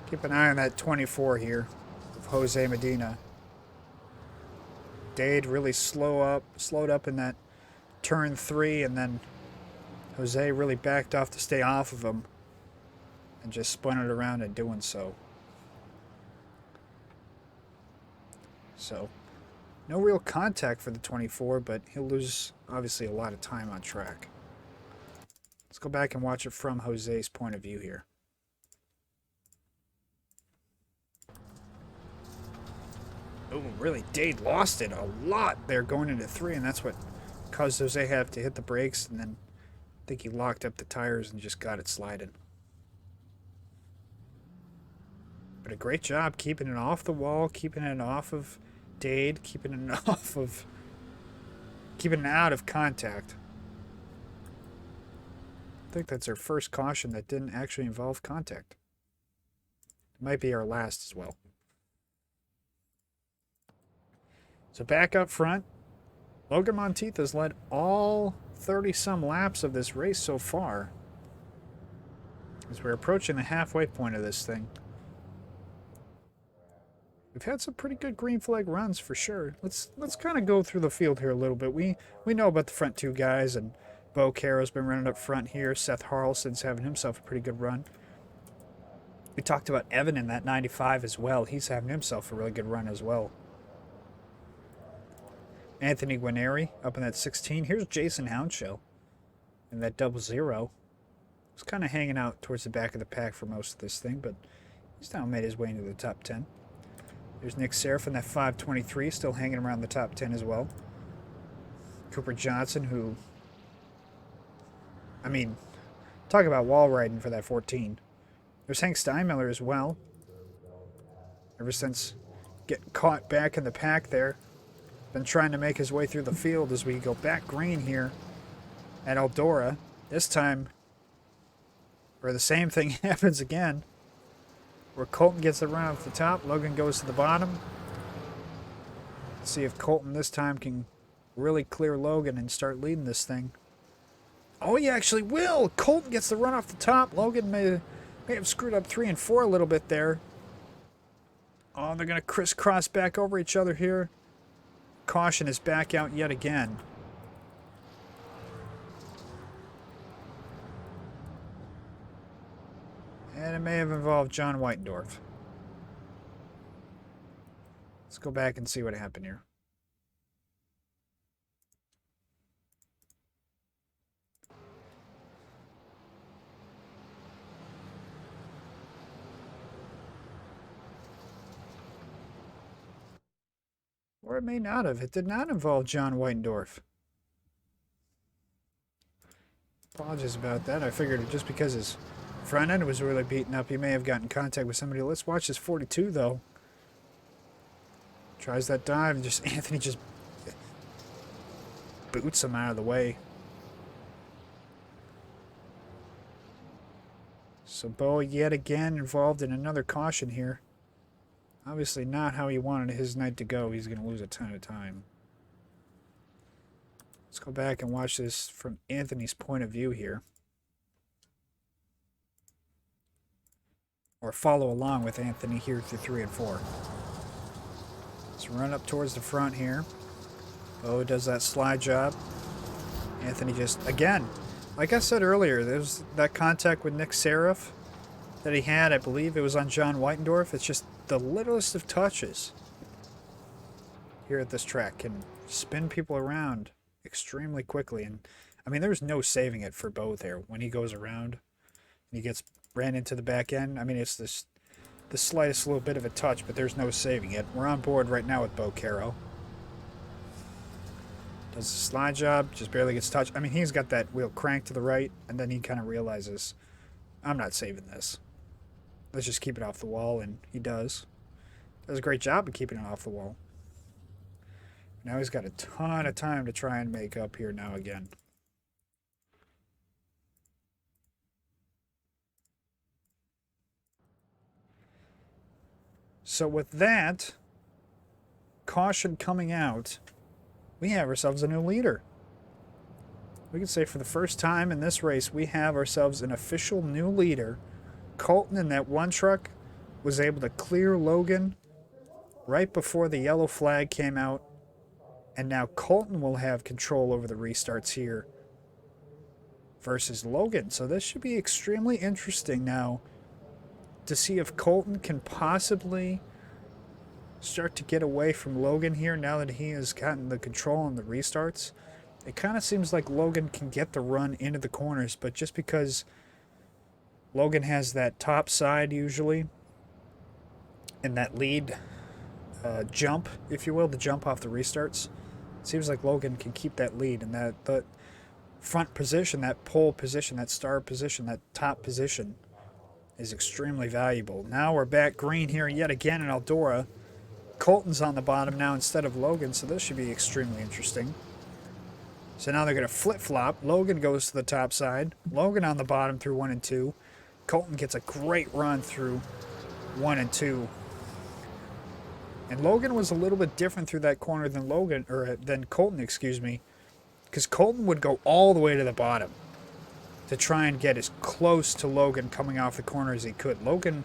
Keep an eye on that 24 here of Jose Medina. Dade really slowed up in that turn 3, and then Jose really backed off to stay off of him and just spun it around in doing so. So, no real contact for the 24, but he'll lose, obviously, a lot of time on track. Let's go back and watch it from Jose's point of view here. Oh, really, Dade lost it a lot there going into 3, and that's what caused Jose have to hit the brakes, and then I think he locked up the tires and just got it sliding. But a great job keeping it off the wall, keeping it off of Dade, keeping it out of contact. I think that's our first caution that didn't actually involve contact. It might be our last as well. So back up front, Logan Monteith has led all 30-some laps of this race so far. As we're approaching the halfway point of this thing. We've had some pretty good green flag runs for sure. Let's kind of go through the field here a little bit. We know about the front two guys, and Bo Caro's been running up front here. Seth Harleson's having himself a pretty good run. We talked about Evan in that 95 as well. He's having himself a really good run as well. Anthony Guarneri up in that 16. Here's Jason Hounshell in that 00. He's kind of hanging out towards the back of the pack for most of this thing, but he's now made his way into the top 10. There's Nick Seraph in that 523, still hanging around the top 10 as well. Cooper Johnson, who, I mean, talk about wall riding for that 14. There's Hank Steinmiller as well. Ever since getting caught back in the pack there, been trying to make his way through the field as we go back green here at Eldora. This time, where the same thing happens again, where Colton gets the run off the top, Logan goes to the bottom. Let's see if Colton this time can really clear Logan and start leading this thing. Oh, he actually will! Colton gets the run off the top. Logan may have screwed up 3 and 4 a little bit there. Oh, they're going to crisscross back over each other here. Caution is back out yet again. And it may have involved John Whitendorf. Let's go back and see what happened here. Or it may not have. It did not involve John Whitendorf. Apologies about that. I figured just because his front end was really beaten up, he may have gotten in contact with somebody. Let's watch this 42, though. Tries that dive, and just Anthony just boots him out of the way. So Bo yet again involved in another caution here. Obviously not how he wanted his night to go. He's going to lose a ton of time. Let's go back and watch this from Anthony's point of view here. Or follow along with Anthony here through 3 and 4. Let's run up towards the front here. Bo does that slide job. Anthony just, again, like I said earlier, there's that contact with Nick Seraph that he had. I believe it was on John Whitendorf. It's just the littlest of touches here at this track can spin people around extremely quickly. And I mean, there's no saving it for Bo there when he goes around and he gets ran into the back end. I mean, it's the slightest little bit of a touch, but there's no saving it. We're on board right now with Bo Caro. Does the slide job, just barely gets touched. I mean, he's got that wheel cranked to the right, and then he kind of realizes, I'm not saving this. Let's just keep it off the wall, and he does. Does a great job of keeping it off the wall. Now he's got a ton of time to try and make up here now again. So with that caution coming out, we have ourselves a new leader. We can say for the first time in this race, we have ourselves an official new leader. Colton in that one truck was able to clear Logan right before the yellow flag came out. And now Colton will have control over the restarts here versus Logan. So this should be extremely interesting now to see if Colton can possibly start to get away from Logan here now that he has gotten the control on the restarts. It kind of seems like Logan can get the run into the corners, but just because Logan has that top side usually and that lead jump, if you will, the jump off the restarts, it seems like Logan can keep that lead, and that the front position, that pole position, that star position, that top position is extremely valuable. Now we're back green here yet again in Eldora. Colton's on the bottom now instead of Logan, so this should be extremely interesting. So now they're going to flip-flop. Logan goes to the top side. Logan on the bottom through 1 and 2. Colton gets a great run through 1 and 2. And Logan was a little bit different through that corner than than Colton, excuse me, because Colton would go all the way to the bottom to try and get as close to Logan coming off the corner as he could. Logan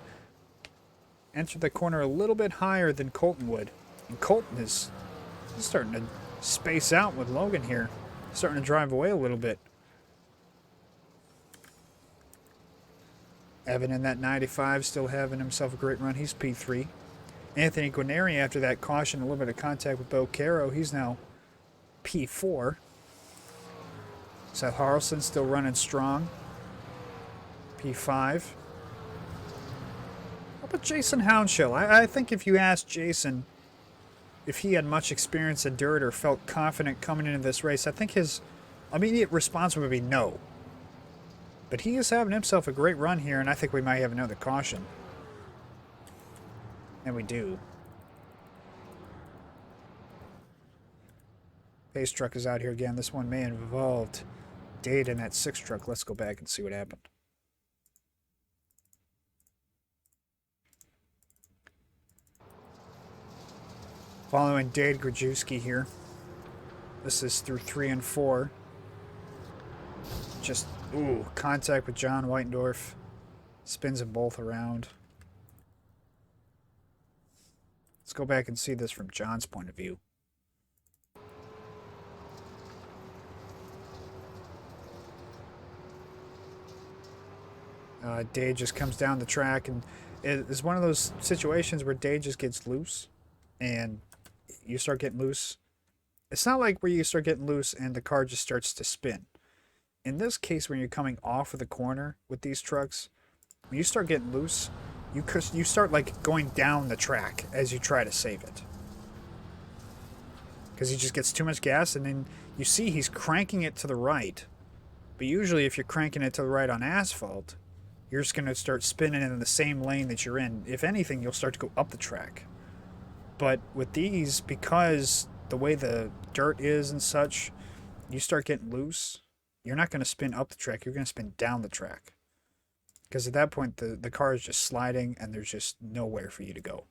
entered the corner a little bit higher than Colton would, and Colton is starting to space out with Logan here, starting to drive away a little bit. Evan in that 95 still having himself a great run. He's P3. Anthony Guarneri, after that caution, a little bit of contact with Bo Caro, he's now P4. Seth Harrelson still running strong, P5. How about Jason Hounshill? I think if you asked Jason if he had much experience in dirt or felt confident coming into this race, I think his immediate response would be no. But he is having himself a great run here, and I think we might have another caution. And we do. Pace truck is out here again. This one may have involved Dade in that 6 truck. Let's go back and see what happened. Following Dade Grajewski here. This is through 3 and 4. Just, ooh, contact with John Whitendorf. Spins them both around. Let's go back and see this from John's point of view. Dade just comes down the track, and it's one of those situations where Dade just gets loose, and you start getting loose. It's not like where you start getting loose and the car just starts to spin. In this case, when you're coming off of the corner with these trucks, when you start getting loose, you start like going down the track as you try to save it. Because he just gets too much gas, and then you see he's cranking it to the right. But usually if you're cranking it to the right on asphalt, you're just going to start spinning in the same lane that you're in. If anything, you'll start to go up the track. But with these, because the way the dirt is and such, you start getting loose, you're not going to spin up the track, you're going to spin down the track. Because at that point, the car is just sliding and there's just nowhere for you to go.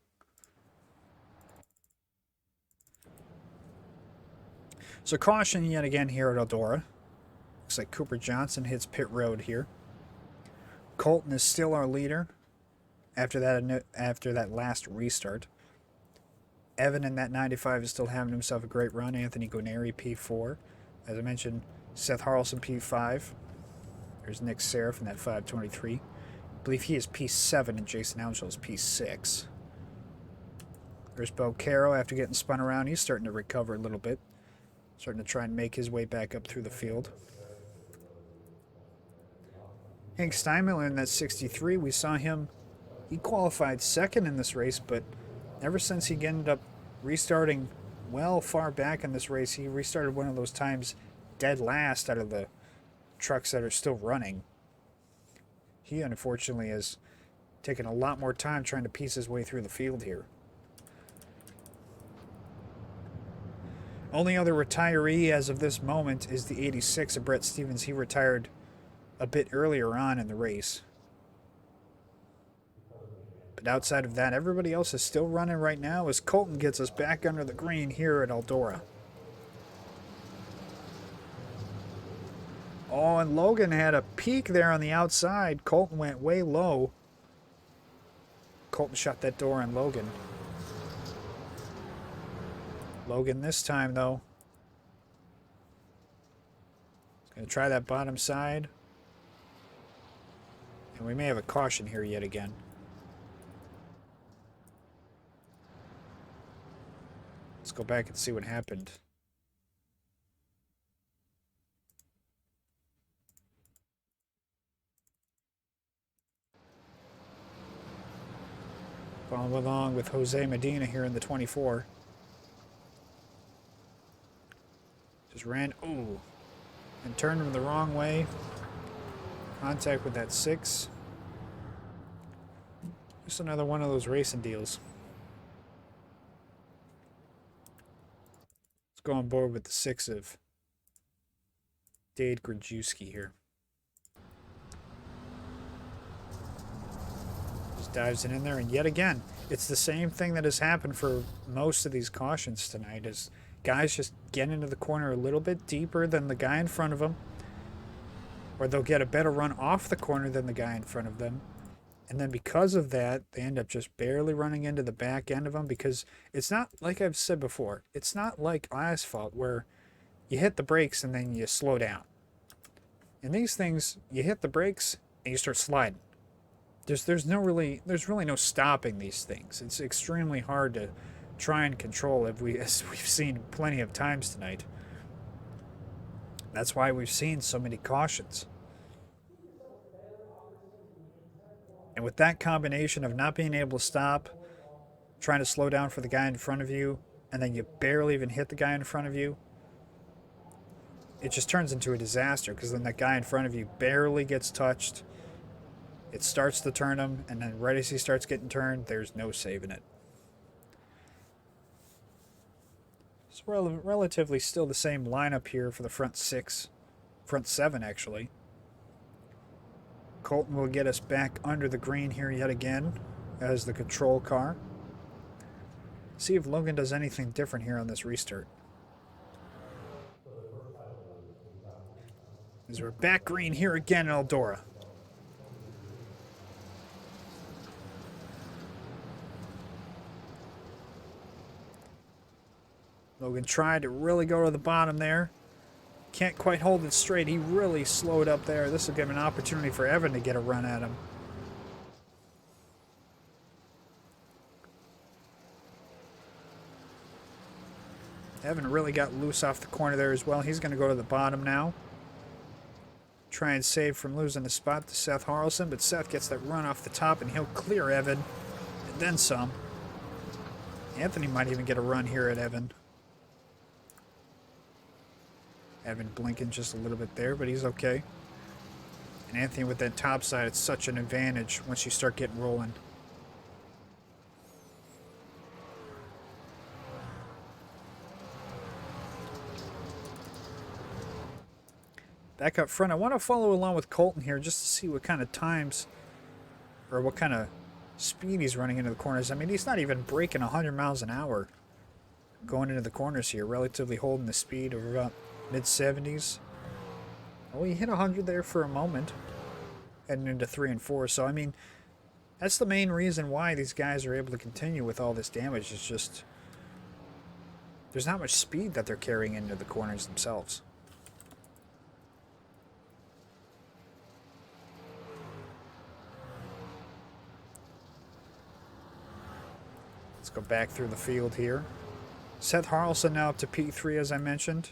So caution yet again here at Eldora. Looks like Cooper Johnson hits pit road here. Colton is still our leader after that last restart. Evan in that 95 is still having himself a great run. Anthony Guarneri P4. As I mentioned, Seth Harrelson P5. There's Nick Seraph in that 523. I believe he is P7 and Jason Hounshill is P6. There's Bo Caro after getting spun around. He's starting to recover a little bit. Starting to try and make his way back up through the field. Hank Steinmiller in that 63, we saw him, he qualified second in this race, but ever since he ended up restarting well far back in this race, he restarted one of those times dead last out of the trucks that are still running. He unfortunately has taken a lot more time trying to piece his way through the field here. Only other retiree as of this moment is the 86 of Brett Stevens. He retired a bit earlier on in the race. But outside of that, everybody else is still running right now as Colton gets us back under the green here at Eldora. Oh, and Logan had a peak there on the outside. Colton went way low. Colton shut that door on Logan. Logan this time, though, is going to try that bottom side. And we may have a caution here yet again. Let's go back and see what happened. Following along with Jose Medina here in the 24. Just ran, ooh, and turned him the wrong way. Contact with that 6. Just another one of those racing deals. Let's go on board with the 6 of Dade Grajewski here. Just dives it in there, and yet again, it's the same thing that has happened for most of these cautions tonight, is guys just get into the corner a little bit deeper than the guy in front of them, or they'll get a better run off the corner than the guy in front of them. And then because of that, they end up just barely running into the back end of them, because it's not, like I've said before, it's not like asphalt where you hit the brakes and then you slow down. In these things, you hit the brakes and you start sliding. There's really no stopping these things. It's extremely hard to try and control, as we've seen plenty of times tonight. That's why we've seen so many cautions. And with that combination of not being able to stop, trying to slow down for the guy in front of you, and then you barely even hit the guy in front of you, it just turns into a disaster, because then that guy in front of you barely gets touched. It starts to turn him, and then right as he starts getting turned, there's no saving it. It's relatively still the same lineup here for the front seven actually. Colton will get us back under the green here yet again as the control car. See if Logan does anything different here on this restart. As we're back green here again in Eldora. Logan tried to really go to the bottom there. Can't quite hold it straight. He really slowed up there. This will give an opportunity for Evan to get a run at him. Evan really got loose off the corner there as well. He's going to go to the bottom now. Try and save from losing the spot to Seth Harrelson, but Seth gets that run off the top and he'll clear Evan, and then some. Anthony might even get a run here at Evan. Evan blinking just a little bit there, but he's okay. And Anthony with that top side, it's such an advantage once you start getting rolling. Back up front, I want to follow along with Colton here just to see what kind of times or what kind of speed he's running into the corners. I mean, he's not even breaking 100 miles an hour going into the corners here, relatively holding the speed of about mid-70s. Oh, he hit 100 there for a moment, heading into 3 and 4. So, I mean, that's the main reason why these guys are able to continue with all this damage. It's just there's not much speed that they're carrying into the corners themselves. Let's go back through the field here. Seth Harrelson now up to P3, as I mentioned.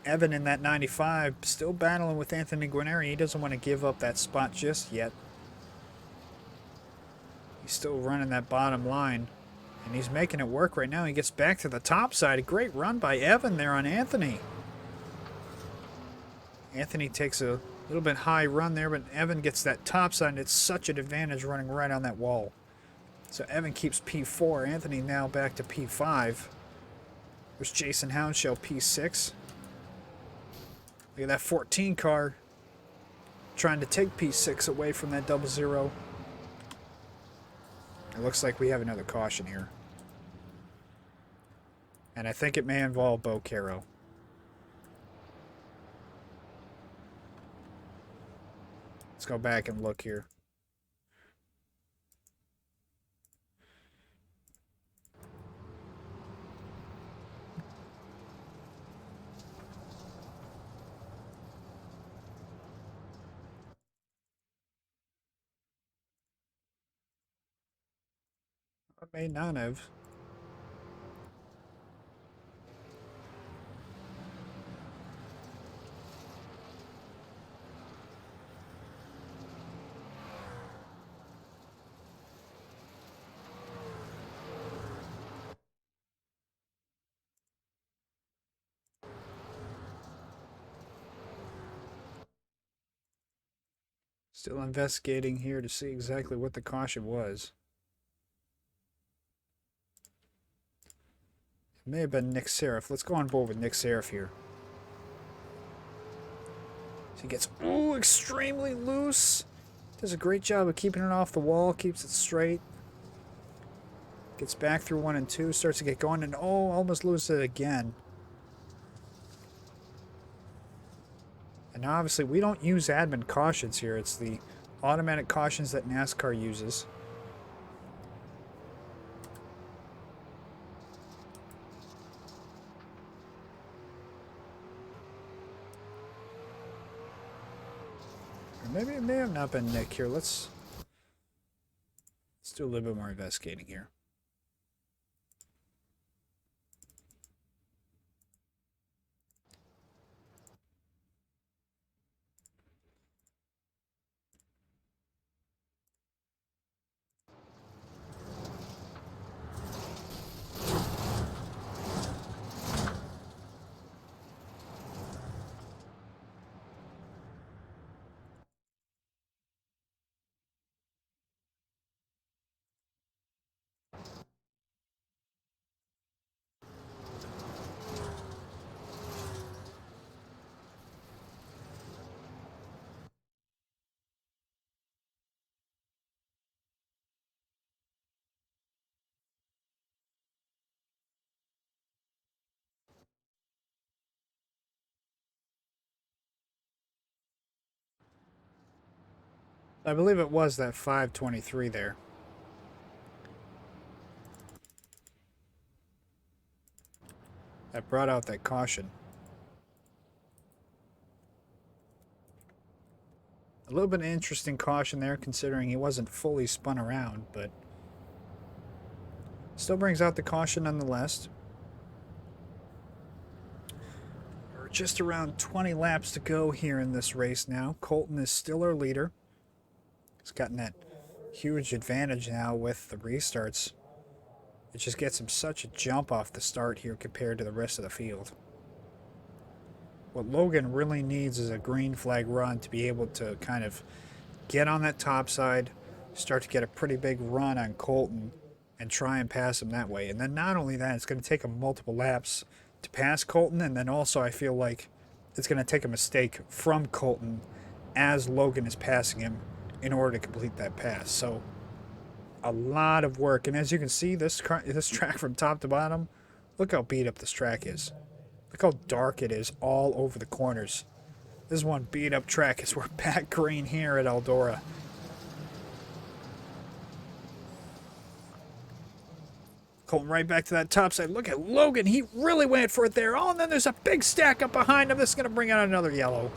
Evan in that 95, still battling with Anthony Guarneri. He doesn't want to give up that spot just yet. He's still running that bottom line, and he's making it work right now. He gets back to the top side. A great run by Evan there on Anthony. Anthony takes a little bit high run there, but Evan gets that top side, and it's such an advantage running right on that wall. So Evan keeps P4. Anthony now back to P5. There's Jason Houndshell, P6. Look at that 14 car trying to take P6 away from that 00. It looks like we have another caution here. And I think it may involve Bo Caro. Let's go back and look here. I may not have. Still investigating here to see exactly what the caution was. It may have been Nick Seraph. Let's go on board with Nick Seraph here. So he gets, ooh, extremely loose. Does a great job of keeping it off the wall, keeps it straight. Gets back through 1 and 2, starts to get going, and oh, almost loses it again. And now obviously we don't use admin cautions here. It's the automatic cautions that NASCAR uses. Or maybe it may have not been Nick here. Let's do a little bit more investigating here. I believe it was that 523 there. That brought out that caution. A little bit of interesting caution there, considering he wasn't fully spun around, but still brings out the caution nonetheless. We're just around 20 laps to go here in this race now. Colton is still our leader. He's gotten that huge advantage now with the restarts. It just gets him such a jump off the start here compared to the rest of the field. What Logan really needs is a green flag run to be able to kind of get on that top side, start to get a pretty big run on Colton, and try and pass him that way. And then not only that, it's going to take him multiple laps to pass Colton, and then also I feel like it's going to take a mistake from Colton as Logan is passing him in order to complete that pass. So a lot of work. And as you can see, this track from top to bottom, look how beat up this track is. Look how dark it is all over the corners. This is one beat up track as we're back green here at Eldora. Colton right back to that top side. Look at Logan. He really went for it there. Oh, and then there's a big stack up behind him. This is going to bring out another yellow.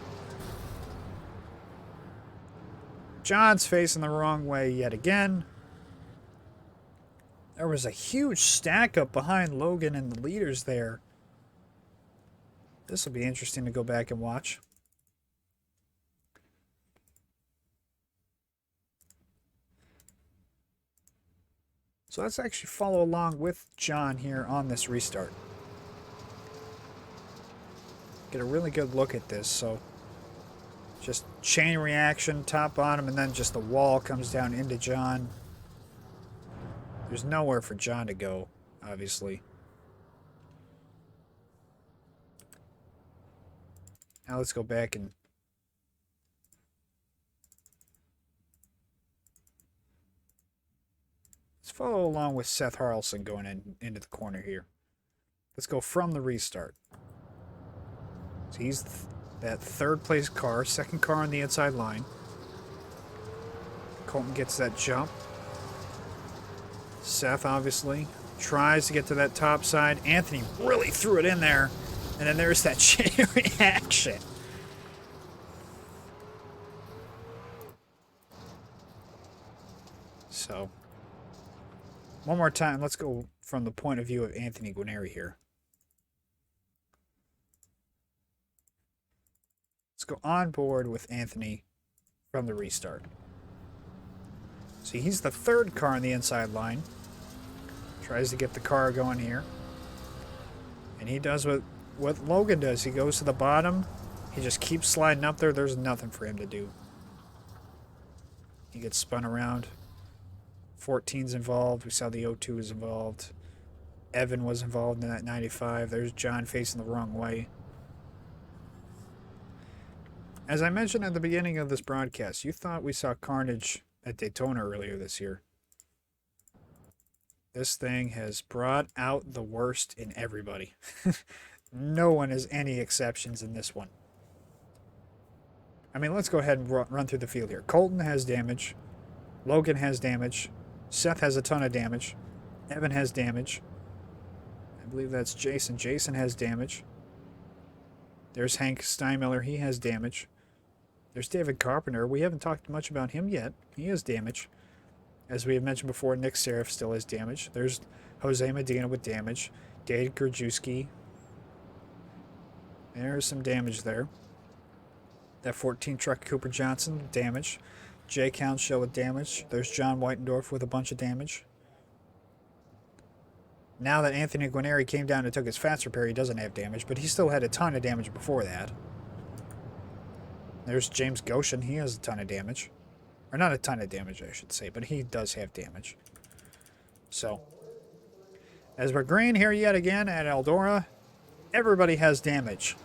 John's facing the wrong way yet again. There was a huge stack up behind Logan and the leaders there. This will be interesting to go back and watch. So let's actually follow along with John here on this restart. Get a really good look at this. So just chain reaction, top, bottom, and then just the wall comes down into John. There's nowhere for John to go, obviously. Now let's go back and let's follow along with Seth Harrelson going into the corner here. Let's go from the restart. So he's that third place car, second car on the inside line. Colton gets that jump. Seth obviously tries to get to that top side. Anthony really threw it in there. And then there's that chain reaction. So, one more time. Let's go from the point of view of Anthony Guarneri here. Let's go on board with Anthony from the restart. See, he's the third car on the inside line. Tries to get the car going here. And he does what Logan does. He goes to the bottom. He just keeps sliding up there. There's nothing for him to do. He gets spun around. 14's involved. We saw the O2 is involved. Evan was involved in that 95. There's John facing the wrong way. As I mentioned at the beginning of this broadcast, you thought we saw carnage at Daytona earlier this year. This thing has brought out the worst in everybody. No one has any exceptions in this one. I mean, let's go ahead and run through the field here. Colton has damage. Logan has damage. Seth has a ton of damage. Evan has damage. I believe that's Jason. Jason has damage. There's Hank Steinmiller. He has damage. There's David Carpenter. We haven't talked much about him yet. He has damage. As we have mentioned before, Nick Serif still has damage. There's Jose Medina with damage. Dave Grajewski. There's some damage there. That 14 truck Cooper Johnson, damage. Jay Countshill with damage. There's John Whitendorf with a bunch of damage. Now that Anthony Guarneri came down and took his fast repair, he doesn't have damage, but he still had a ton of damage before that. There's James Goshen. He has a ton of damage. Or not a ton of damage, I should say, but he does have damage. So, as we're green here yet again at Eldora, everybody has damage.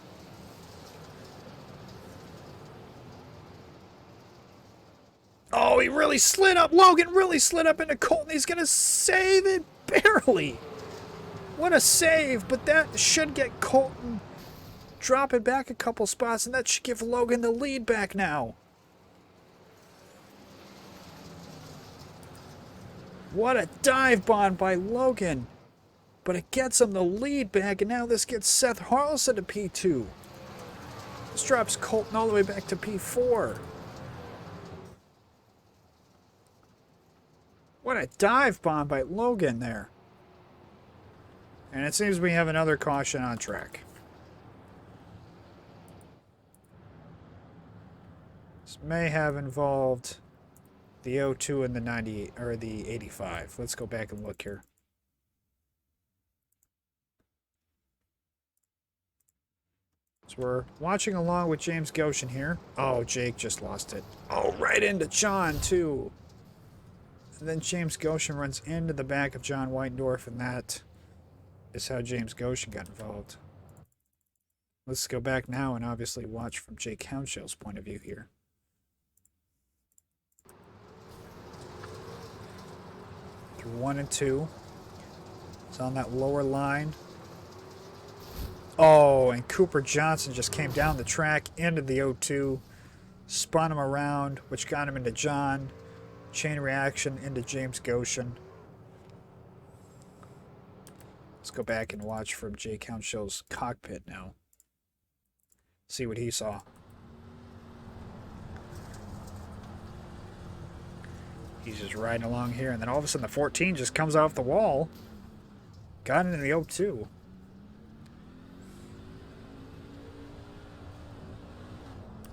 Oh, he really slid up. Logan really slid up into Colton. He's going to save it barely. What a save, but that should get Colton drop it back a couple spots, and that should give Logan the lead back now. What a dive bomb by Logan. But it gets him the lead back, and now this gets Seth Harlson to P2. This drops Colton all the way back to P4. What a dive bomb by Logan there. And it seems we have another caution on track. This may have involved the 02 and the 98 or the 85. Let's go back and look here. So we're watching along with James Goshen here. Oh, Jake just lost it. Oh, right into John too. And then James Goshen runs into the back of John Whitendorf, and that is how James Goshen got involved. Let's go back now and obviously watch from Jake Counshill's point of view here. Through 1 and 2. It's on that lower line. Oh, and Cooper Johnson just came down the track into the 0-2, spun him around, which got him into John. Chain reaction into James Goshen. Let's go back and watch from Jay Counshill's cockpit now. See what he saw. He's just riding along here, and then all of a sudden the 14 just comes off the wall. Got into the 0-2.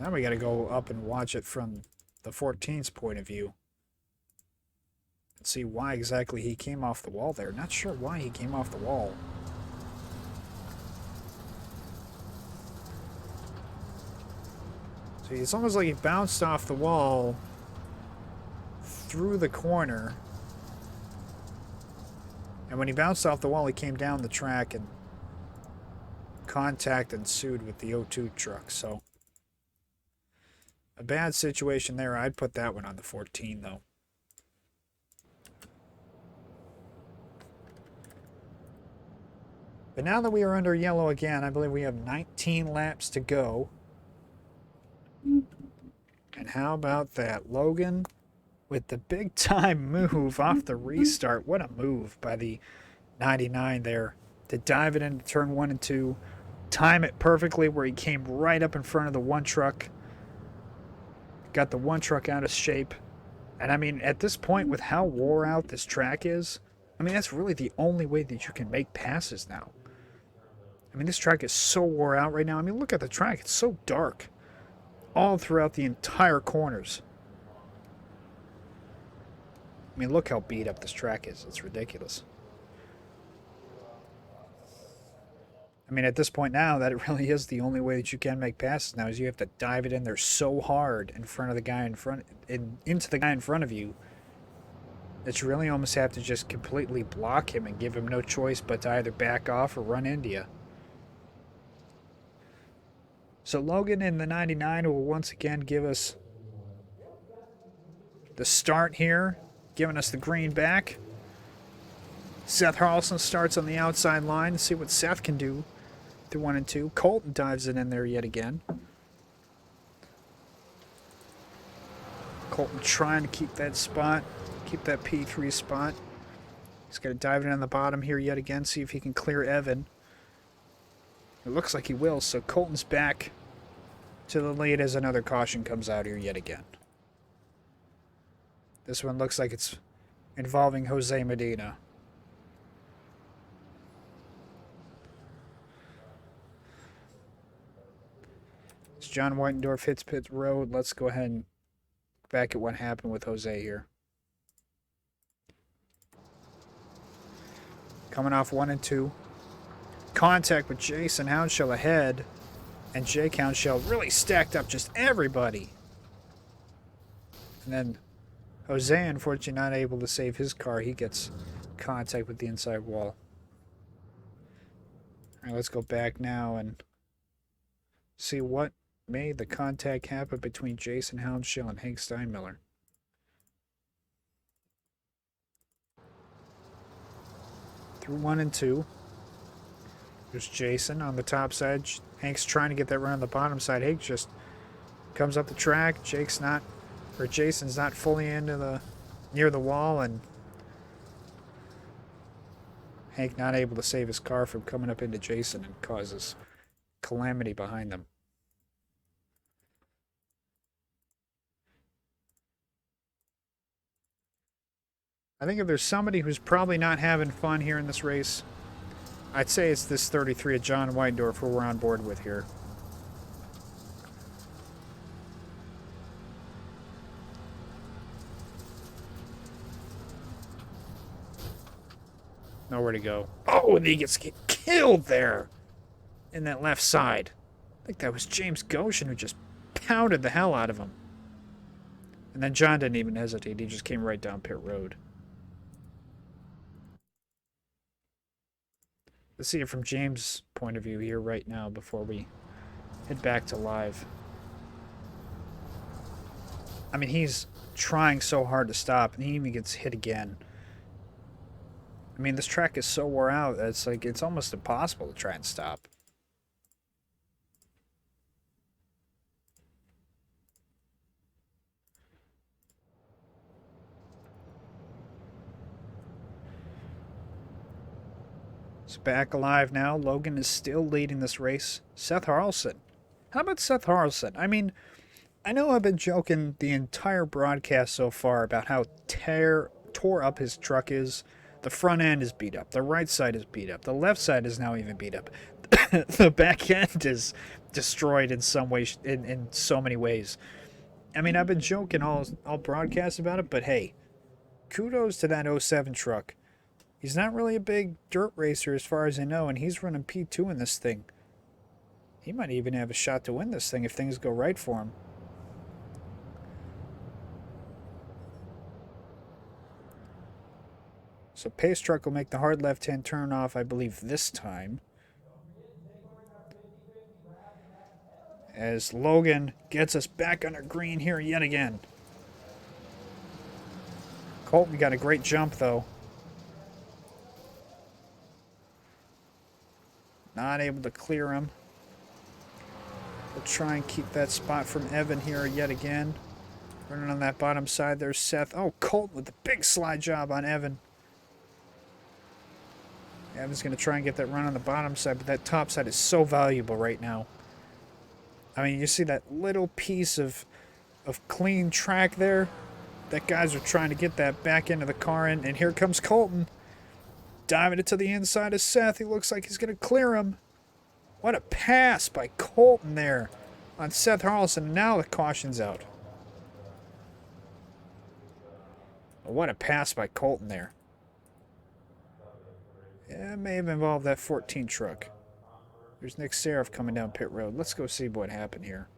Now we got to go up and watch it from the 14's point of view. And see why exactly he came off the wall there. Not sure why he came off the wall. See, it's almost like he bounced off the wall through the corner. And when he bounced off the wall, he came down the track and contact ensued with the 0-2 truck. So a bad situation there. I'd put that one on the 14, though. But now that we are under yellow again, I believe we have 19 laps to go. And how about that? Logan with the big time move off the restart. What a move by the 99 there to dive it into turn 1 and 2. Time it perfectly where he came right up in front of the one truck. Got the one truck out of shape. And I mean, at this point, with how wore out this track is, I mean, that's really the only way that you can make passes now. I mean, this track is so wore out right now. I mean, look at the track. It's so dark all throughout the entire corners. I mean, look how beat up this track is. It's ridiculous. I mean, at this point now, that really is the only way that you can make passes now, is you have to dive it in there so hard in front of the guy in front, into the guy in front of you, that you really almost have to just completely block him and give him no choice but to either back off or run into you. So Logan in the 99 will once again give us the start here, giving us the green back. Seth Harrelson starts on the outside line. See what Seth can do through 1 and 2. Colton dives it in there yet again. Colton trying to keep that spot, keep that P3 spot. He's got to dive it on the bottom here yet again, see if he can clear Evan. It looks like he will, so Colton's back to the lead as another caution comes out here yet again. This one looks like it's involving Jose Medina. As John Whitendorf hits pit road, let's go ahead and back at what happened with Jose here. Coming off 1 and 2. Contact with Jason Houndshell ahead. And Jake Houndshell really stacked up just everybody. And then Jose, unfortunately, not able to save his car. He gets contact with the inside wall. All right, let's go back now and see what made the contact happen between Jason Houndshell and Hank Steinmiller. Through 1 and 2. There's Jason on the top side. Hank's trying to get that run on the bottom side. Hank just comes up the track. Jason's not fully near the wall, and Hank not able to save his car from coming up into Jason and causes calamity behind them. I think if there's somebody who's probably not having fun here in this race, I'd say it's this 33 of John Weindorf who we're on board with here. Nowhere to go. Oh, and he gets killed there in that left side. I think that was James Goshen who just pounded the hell out of him. And then John didn't even hesitate. He just came right down pit road. Let's see it from James' point of view here right now before we head back to live. I mean, he's trying so hard to stop, and he even gets hit again. I mean, this track is so wore out that it's almost impossible to try and stop. It's back alive now. Logan is still leading this race. Seth Harrelson. How about Seth Harrelson? I mean, I know I've been joking the entire broadcast so far about how tore up his truck is. The front end is beat up. The right side is beat up. The left side is now even beat up. The back end is destroyed in some way, in so many ways. I mean, I've been joking all broadcast about it, but hey, kudos to that 07 truck. He's not really a big dirt racer as far as I know, and he's running P2 in this thing. He might even have a shot to win this thing if things go right for him. So Pace Truck will make the hard left-hand turn off, I believe, this time. As Logan gets us back under green here yet again. Colton got a great jump, though. Not able to clear him. We'll try and keep that spot from Evan here yet again. Running on that bottom side, there's Seth. Oh, Colton with the big slide job on Evan. Evan's going to try and get that run on the bottom side, but that top side is so valuable right now. I mean, you see that little piece of clean track there? That guys are trying to get that back into the car, and here comes Colton. Diving it to the inside of Seth. He looks like he's going to clear him. What a pass by Colton there on Seth Harrelson. Now the caution's out. What a pass by Colton there. Yeah, it may have involved that 14 truck. There's Nick Seraph coming down pit road. Let's go see what happened here.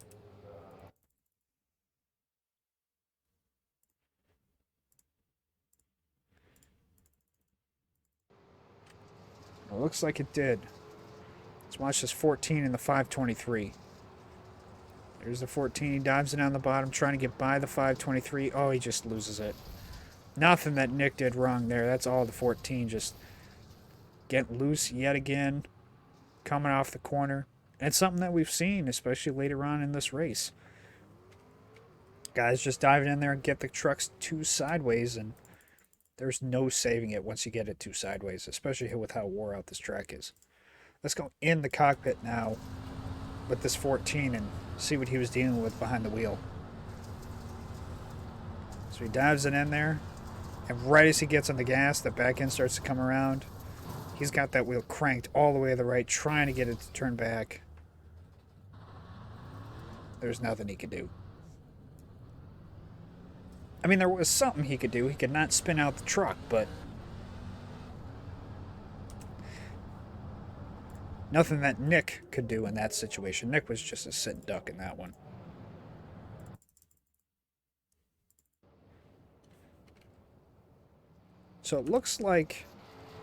It looks like it did. Let's watch this 14 in the 523. There's the 14. He dives it on the bottom, trying to get by the 523. Oh, he just loses it. Nothing that Nick did wrong there. That's all the 14. Just getting loose yet again. Coming off the corner. And it's something that we've seen, especially later on in this race. Guys just diving in there and get the trucks too sideways, and there's no saving it once you get it too sideways, especially with how wore out this track is. Let's go in the cockpit now with this 14 and see what he was dealing with behind the wheel. So he dives it in there, and right as he gets on the gas, the back end starts to come around. He's got that wheel cranked all the way to the right, trying to get it to turn back. There's nothing he could do. I mean, there was something he could do. He could not spin out the truck, but nothing that Nick could do in that situation. Nick was just a sit duck in that one. So it looks like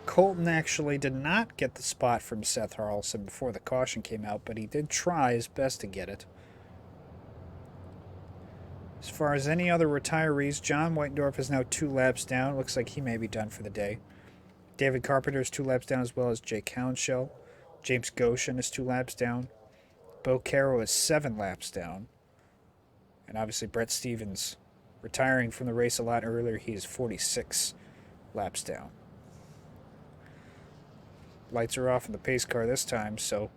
Colton actually did not get the spot from Seth Harrelson before the caution came out, but he did try his best to get it. As far as any other retirees, John Whitendorf is now 2 laps down. Looks like he may be done for the day. David Carpenter is 2 laps down, as well as Jake Hounshell. James Goshen is 2 laps down. Bo Caro is 7 laps down. And obviously Brett Stevens, retiring from the race a lot earlier, he is 46 laps down. Lights are off in the pace car this time, so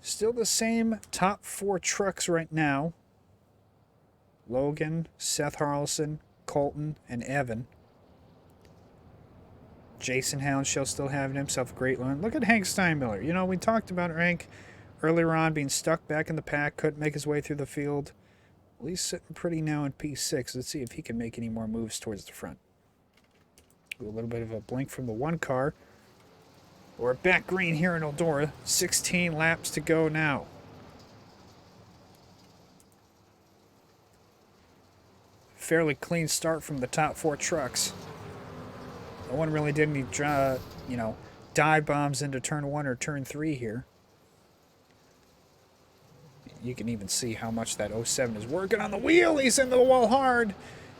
still the same top 4 trucks right now. Logan, Seth Harrelson, Colton, and Evan. Jason Hounshell still having himself a great run. Look at Hank Steinmiller. You know, we talked about Hank earlier on being stuck back in the pack, couldn't make his way through the field. Well, he's sitting pretty now in P6. Let's see if he can make any more moves towards the front. A little bit of a blink from the 1 car. We're back green here in Eldora. 16 laps to go now. Fairly clean start from the top 4 trucks. No one really did any, dive bombs into turn 1 or turn 3 here. You can even see how much that 07 is working on the wheel. He's into the wall hard,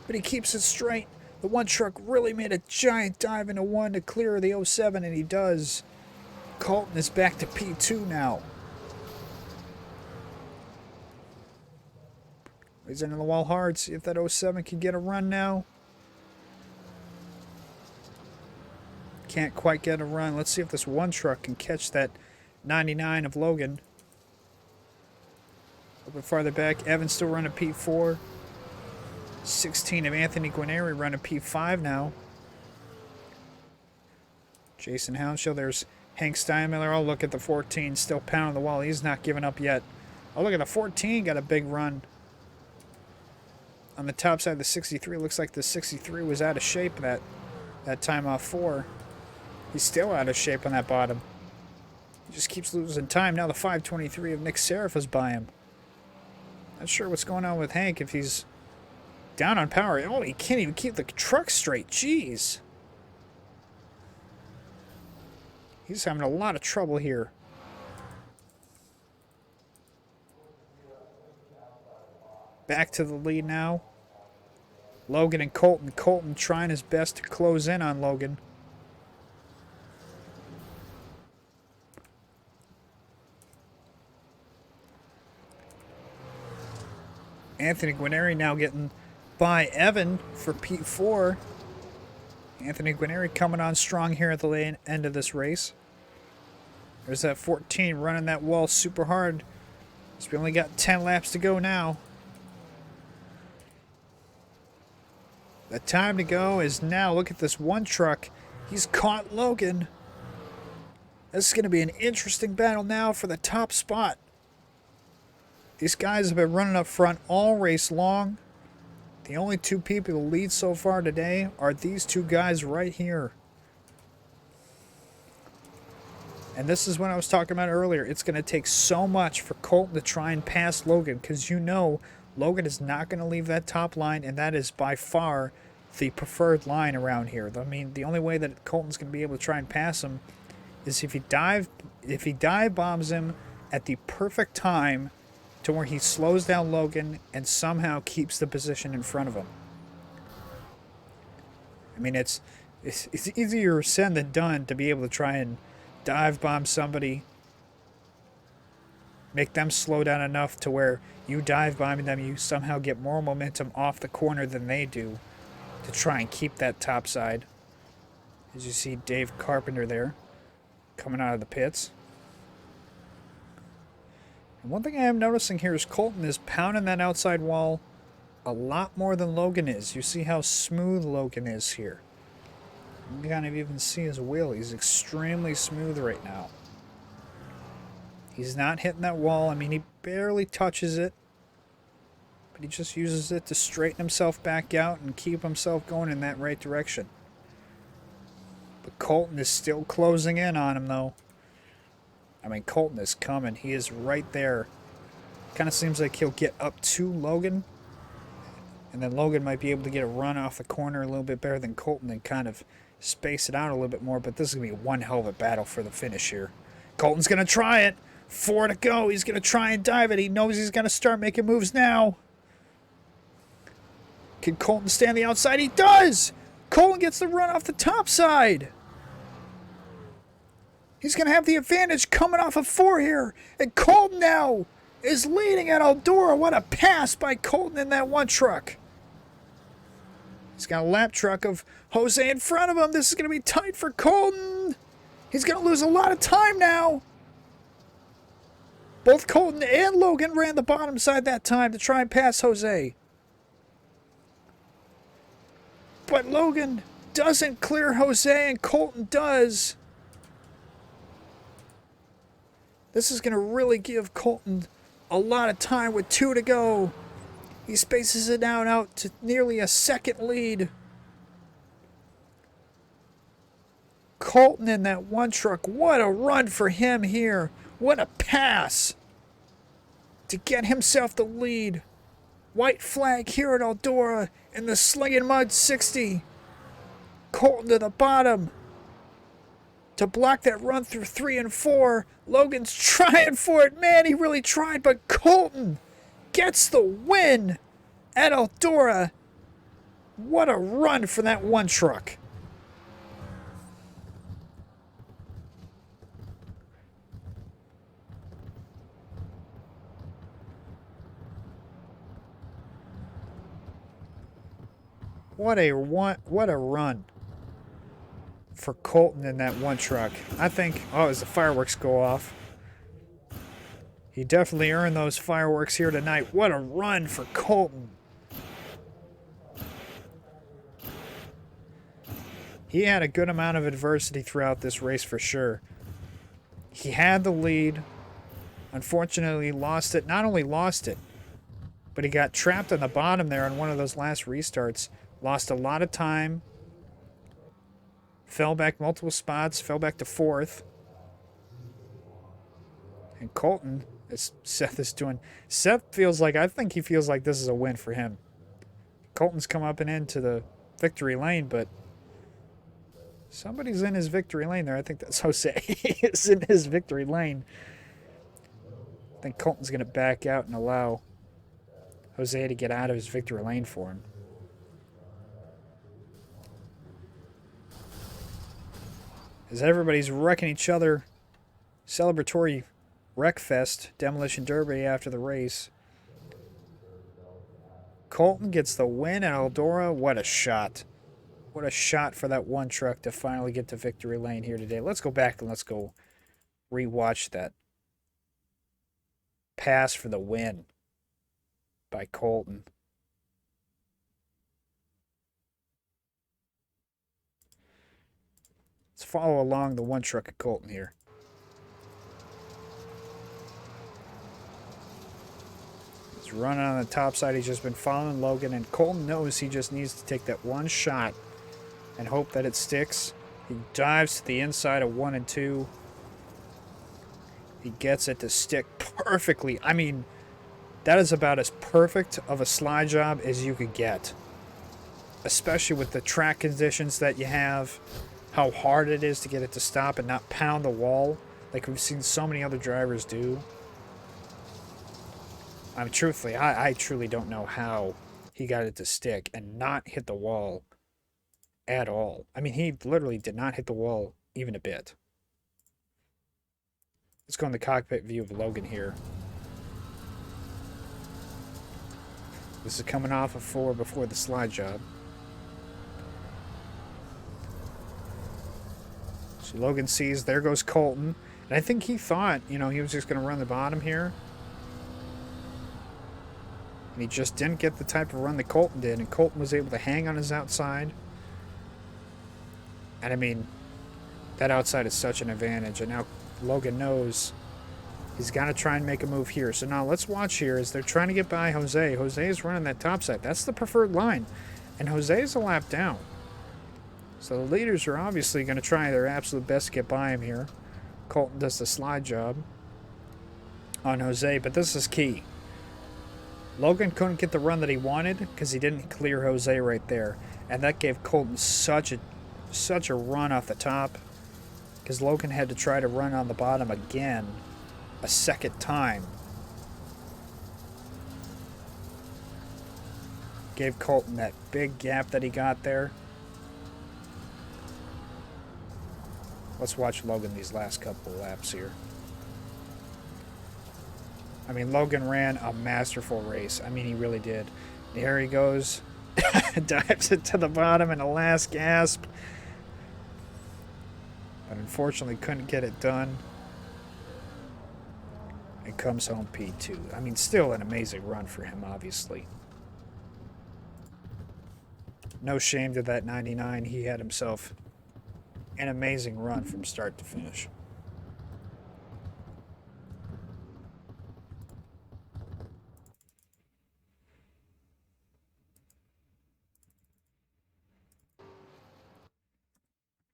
but he keeps it straight. The 1 truck really made a giant dive into 1 to clear the 07, and he does. Colton is back to P2 now. He's into the wall hard. See if that 07 can get a run now. Can't quite get a run. Let's see if this 1 truck can catch that 99 of Logan. A little bit farther back, Evan's still running P4. 16 of Anthony Guarneri running P5 now. Jason Hounshell, there's Hank Steinmiller. Oh, look at the 14, still pounding the wall. He's not giving up yet. Oh, look at the 14, got a big run. On the top side of the 63, looks like the 63 was out of shape that time off 4. He's still out of shape on that bottom. He just keeps losing time. Now the 523 of Nick Seraph is by him. Not sure what's going on with Hank, if he's down on power. Oh, he can't even keep the truck straight. Jeez. He's having a lot of trouble here. Back to the lead now. Logan and Colton. Colton trying his best to close in on Logan. Anthony Guarneri now getting by Evan for P4. Anthony Guarneri coming on strong here at the end of this race. There's that 14 running that wall super hard. So we only got 10 laps to go now. The time to go is now. Look at this 1 truck. He's caught Logan. This is going to be an interesting battle now for the top spot. These guys have been running up front all race long. The only 2 people to lead so far today are these 2 guys right here. And this is what I was talking about earlier. It's going to take so much for Colton to try and pass Logan, because you know Logan is not going to leave that top line, and that is by far the preferred line around here. I mean, the only way that Colton's going to be able to try and pass him is if he dive bombs him at the perfect time to where he slows down Logan and somehow keeps the position in front of him. I mean, it's easier said than done to be able to try and dive bomb somebody, make them slow down enough to where you dive bombing them, you somehow get more momentum off the corner than they do to try and keep that top side. As you see Dave Carpenter there coming out of the pits. And one thing I am noticing here is Colton is pounding that outside wall a lot more than Logan is. You see how smooth Logan is here. You can kind of even see his wheel. He's extremely smooth right now. He's not hitting that wall. I mean, he barely touches it. But he just uses it to straighten himself back out and keep himself going in that right direction. But Colton is still closing in on him, though. I mean, Colton is coming. He is right there. Kind of seems like he'll get up to Logan. And then Logan might be able to get a run off the corner a little bit better than Colton and kind of space it out a little bit more. But this is going to be one hell of a battle for the finish here. Colton's going to try it. 4 to go. He's going to try and dive it. He knows he's going to start making moves now. Can Colton stay on the outside? He does! Colton gets the run off the top side. He's going to have the advantage coming off of 4 here. And Colton now is leading at Eldora. What a pass by Colton in that one truck. He's got a lap truck of Jose in front of him. This is going to be tight for Colton. He's going to lose a lot of time now. Both Colton and Logan ran the bottom side that time to try and pass Jose. But Logan doesn't clear Jose and Colton does. This is going to really give Colton a lot of time with 2 to go. He spaces it out to nearly a second lead. Colton in that one truck. What a run for him here. What a pass to get himself the lead. White flag here at Eldora in the Slingin Mud 60. Colton to the bottom to block that run through 3 and 4. Logan's trying for it. Man, he really tried, but Colton gets the win at Eldora. What a run for that one truck. What a run for Colton in that one truck. I think, as the fireworks go off, he definitely earned those fireworks here tonight. What a run for Colton. He had a good amount of adversity throughout this race for sure. He had the lead. Unfortunately, lost it. Not only lost it, but he got trapped on the bottom there on one of those last restarts. Lost a lot of time. Fell back multiple spots. Fell back to 4th. And Colton, as Seth is doing. Seth feels like, I think he feels like this is a win for him. Colton's come up and into the victory lane, but somebody's in his victory lane there. I think that's Jose. He is in his victory lane. I think Colton's going to back out and allow Jose to get out of his victory lane for him. As everybody's wrecking each other, celebratory wreckfest, demolition derby after the race. Colton gets the win at Eldora. What a shot. What a shot for that one truck to finally get to victory lane here today. Let's go back and let's go rewatch that pass for the win by Colton. Let's follow along the one truck of Colton here. He's running on the top side. He's just been following Logan, and Colton knows he just needs to take that one shot and hope that it sticks. He dives to the inside of 1 and 2. He gets it to stick perfectly. I mean, that is about as perfect of a slide job as you could get, especially with the track conditions that you have. How hard it is to get it to stop and not pound the wall like we've seen so many other drivers do. Truthfully, I truly don't know how he got it to stick and not hit the wall at all. I mean, he literally did not hit the wall even a bit. Let's go in the cockpit view of Logan here. This is coming off of 4 before the slide job. So Logan sees, there goes Colton. And I think he thought, he was just going to run the bottom here. And he just didn't get the type of run that Colton did. And Colton was able to hang on his outside. And I mean, that outside is such an advantage. And now Logan knows he's got to try and make a move here. So now let's watch here as they're trying to get by Jose. Jose is running that top side. That's the preferred line. And Jose is a lap down. So the leaders are obviously going to try their absolute best to get by him here. Colton does the slide job on Jose, but this is key. Logan couldn't get the run that he wanted because he didn't clear Jose right there. And that gave Colton such a run off the top because Logan had to try to run on the bottom again a second time. Gave Colton that big gap that he got there. Let's watch Logan these last couple of laps here. I mean, Logan ran a masterful race. I mean, he really did. Here he goes. Dives it to the bottom in a last gasp. But unfortunately couldn't get it done. And comes home P2. I mean, still an amazing run for him, obviously. No shame to that 99. He had himself an amazing run from start to finish.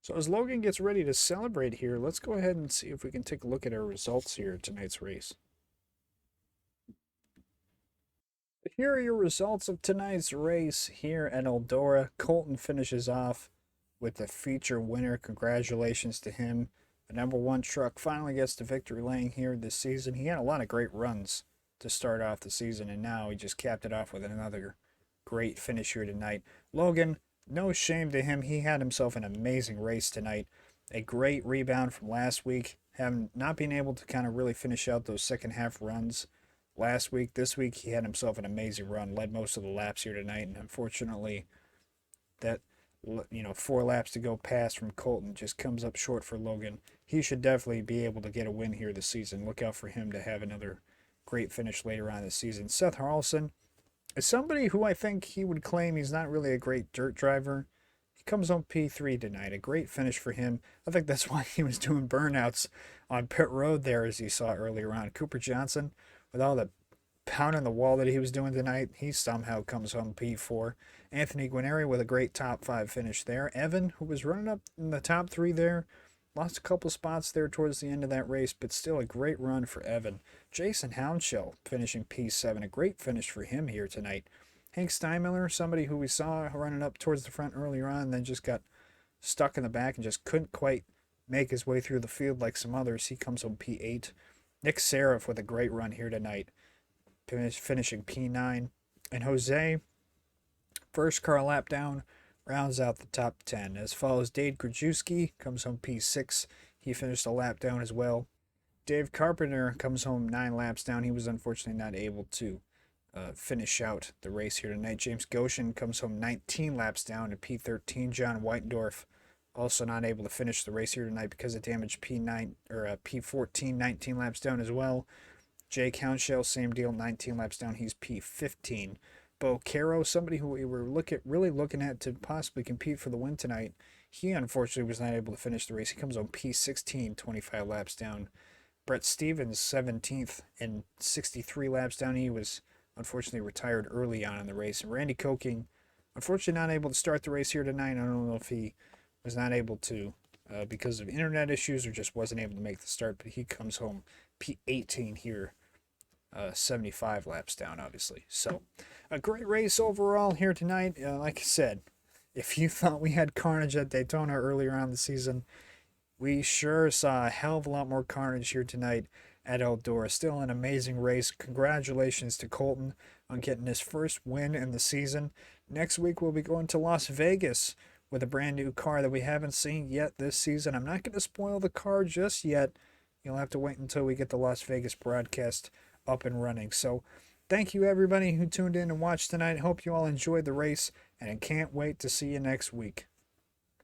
So as Logan gets ready to celebrate here, let's go ahead and see if we can take a look at our results here at tonight's race. Here are your results of tonight's race here at Eldora. Colton finishes off with the feature winner. Congratulations to him. The number 1 truck finally gets to victory lane here this season. He had a lot of great runs to start off the season, and now he just capped it off with another great finish here tonight. Logan, no shame to him. He had himself an amazing race tonight. A great rebound from last week, having not being able to kind of really finish out those second half runs last week. This week he had himself an amazing run, led most of the laps here tonight, and unfortunately that 4 laps to go past from Colton just comes up short for Logan. He should definitely be able to get a win here this season. Look out for him to have another great finish later on this season. Seth Harlson is somebody who I think he would claim he's not really a great dirt driver. He comes on P3 tonight. A great finish for him. I think that's why he was doing burnouts on pit road there, as you saw earlier on. Cooper Johnson, with all the pounding the wall that he was doing tonight, he somehow comes home P4. Anthony Guarnieri with a great top 5 finish there. Evan, who was running up in the top 3 there, lost a couple spots there towards the end of that race, but still a great run for Evan. Jason Hounshell finishing P7, a great finish for him here tonight. Hank Steinmiller, somebody who we saw running up towards the front earlier on, then just got stuck in the back and just couldn't quite make his way through the field like some others. He comes home P8. Nick Seraph with a great run here tonight, finishing P9. And Jose, first car lap down, rounds out the top 10. As follows, Dave Grajewski comes home P6. He finished a lap down as well. Dave Carpenter comes home 9 laps down. He was unfortunately not able to finish out the race here tonight. James Goshen comes home 19 laps down to P13. John Whitendorf also not able to finish the race here tonight because of damage P9 or P14, 19 laps down as well. Jake Hounshell, same deal, 19 laps down. He's P15. Bo Caro, somebody who we were really looking at to possibly compete for the win tonight, he unfortunately was not able to finish the race. He comes on P16, 25 laps down. Brett Stevens, 17th and 63 laps down. He was unfortunately retired early on in the race. And Randy Koking, unfortunately not able to start the race here tonight. I don't know if he was not able to because of internet issues or just wasn't able to make the start, but he comes home P18 here, 75 laps down, obviously. So a great race overall here tonight. Like I said, if you thought we had carnage at Daytona earlier on in the season, we sure saw a hell of a lot more carnage here tonight at Eldora. Still an amazing race. Congratulations to Colton on getting his first win in the season. Next week, we'll be going to Las Vegas with a brand new car that we haven't seen yet this season. I'm not going to spoil the car just yet. You'll have to wait until we get the Las Vegas broadcast up and running. So, thank you everybody who tuned in and watched tonight. Hope you all enjoyed the race, and I can't wait to see you next week.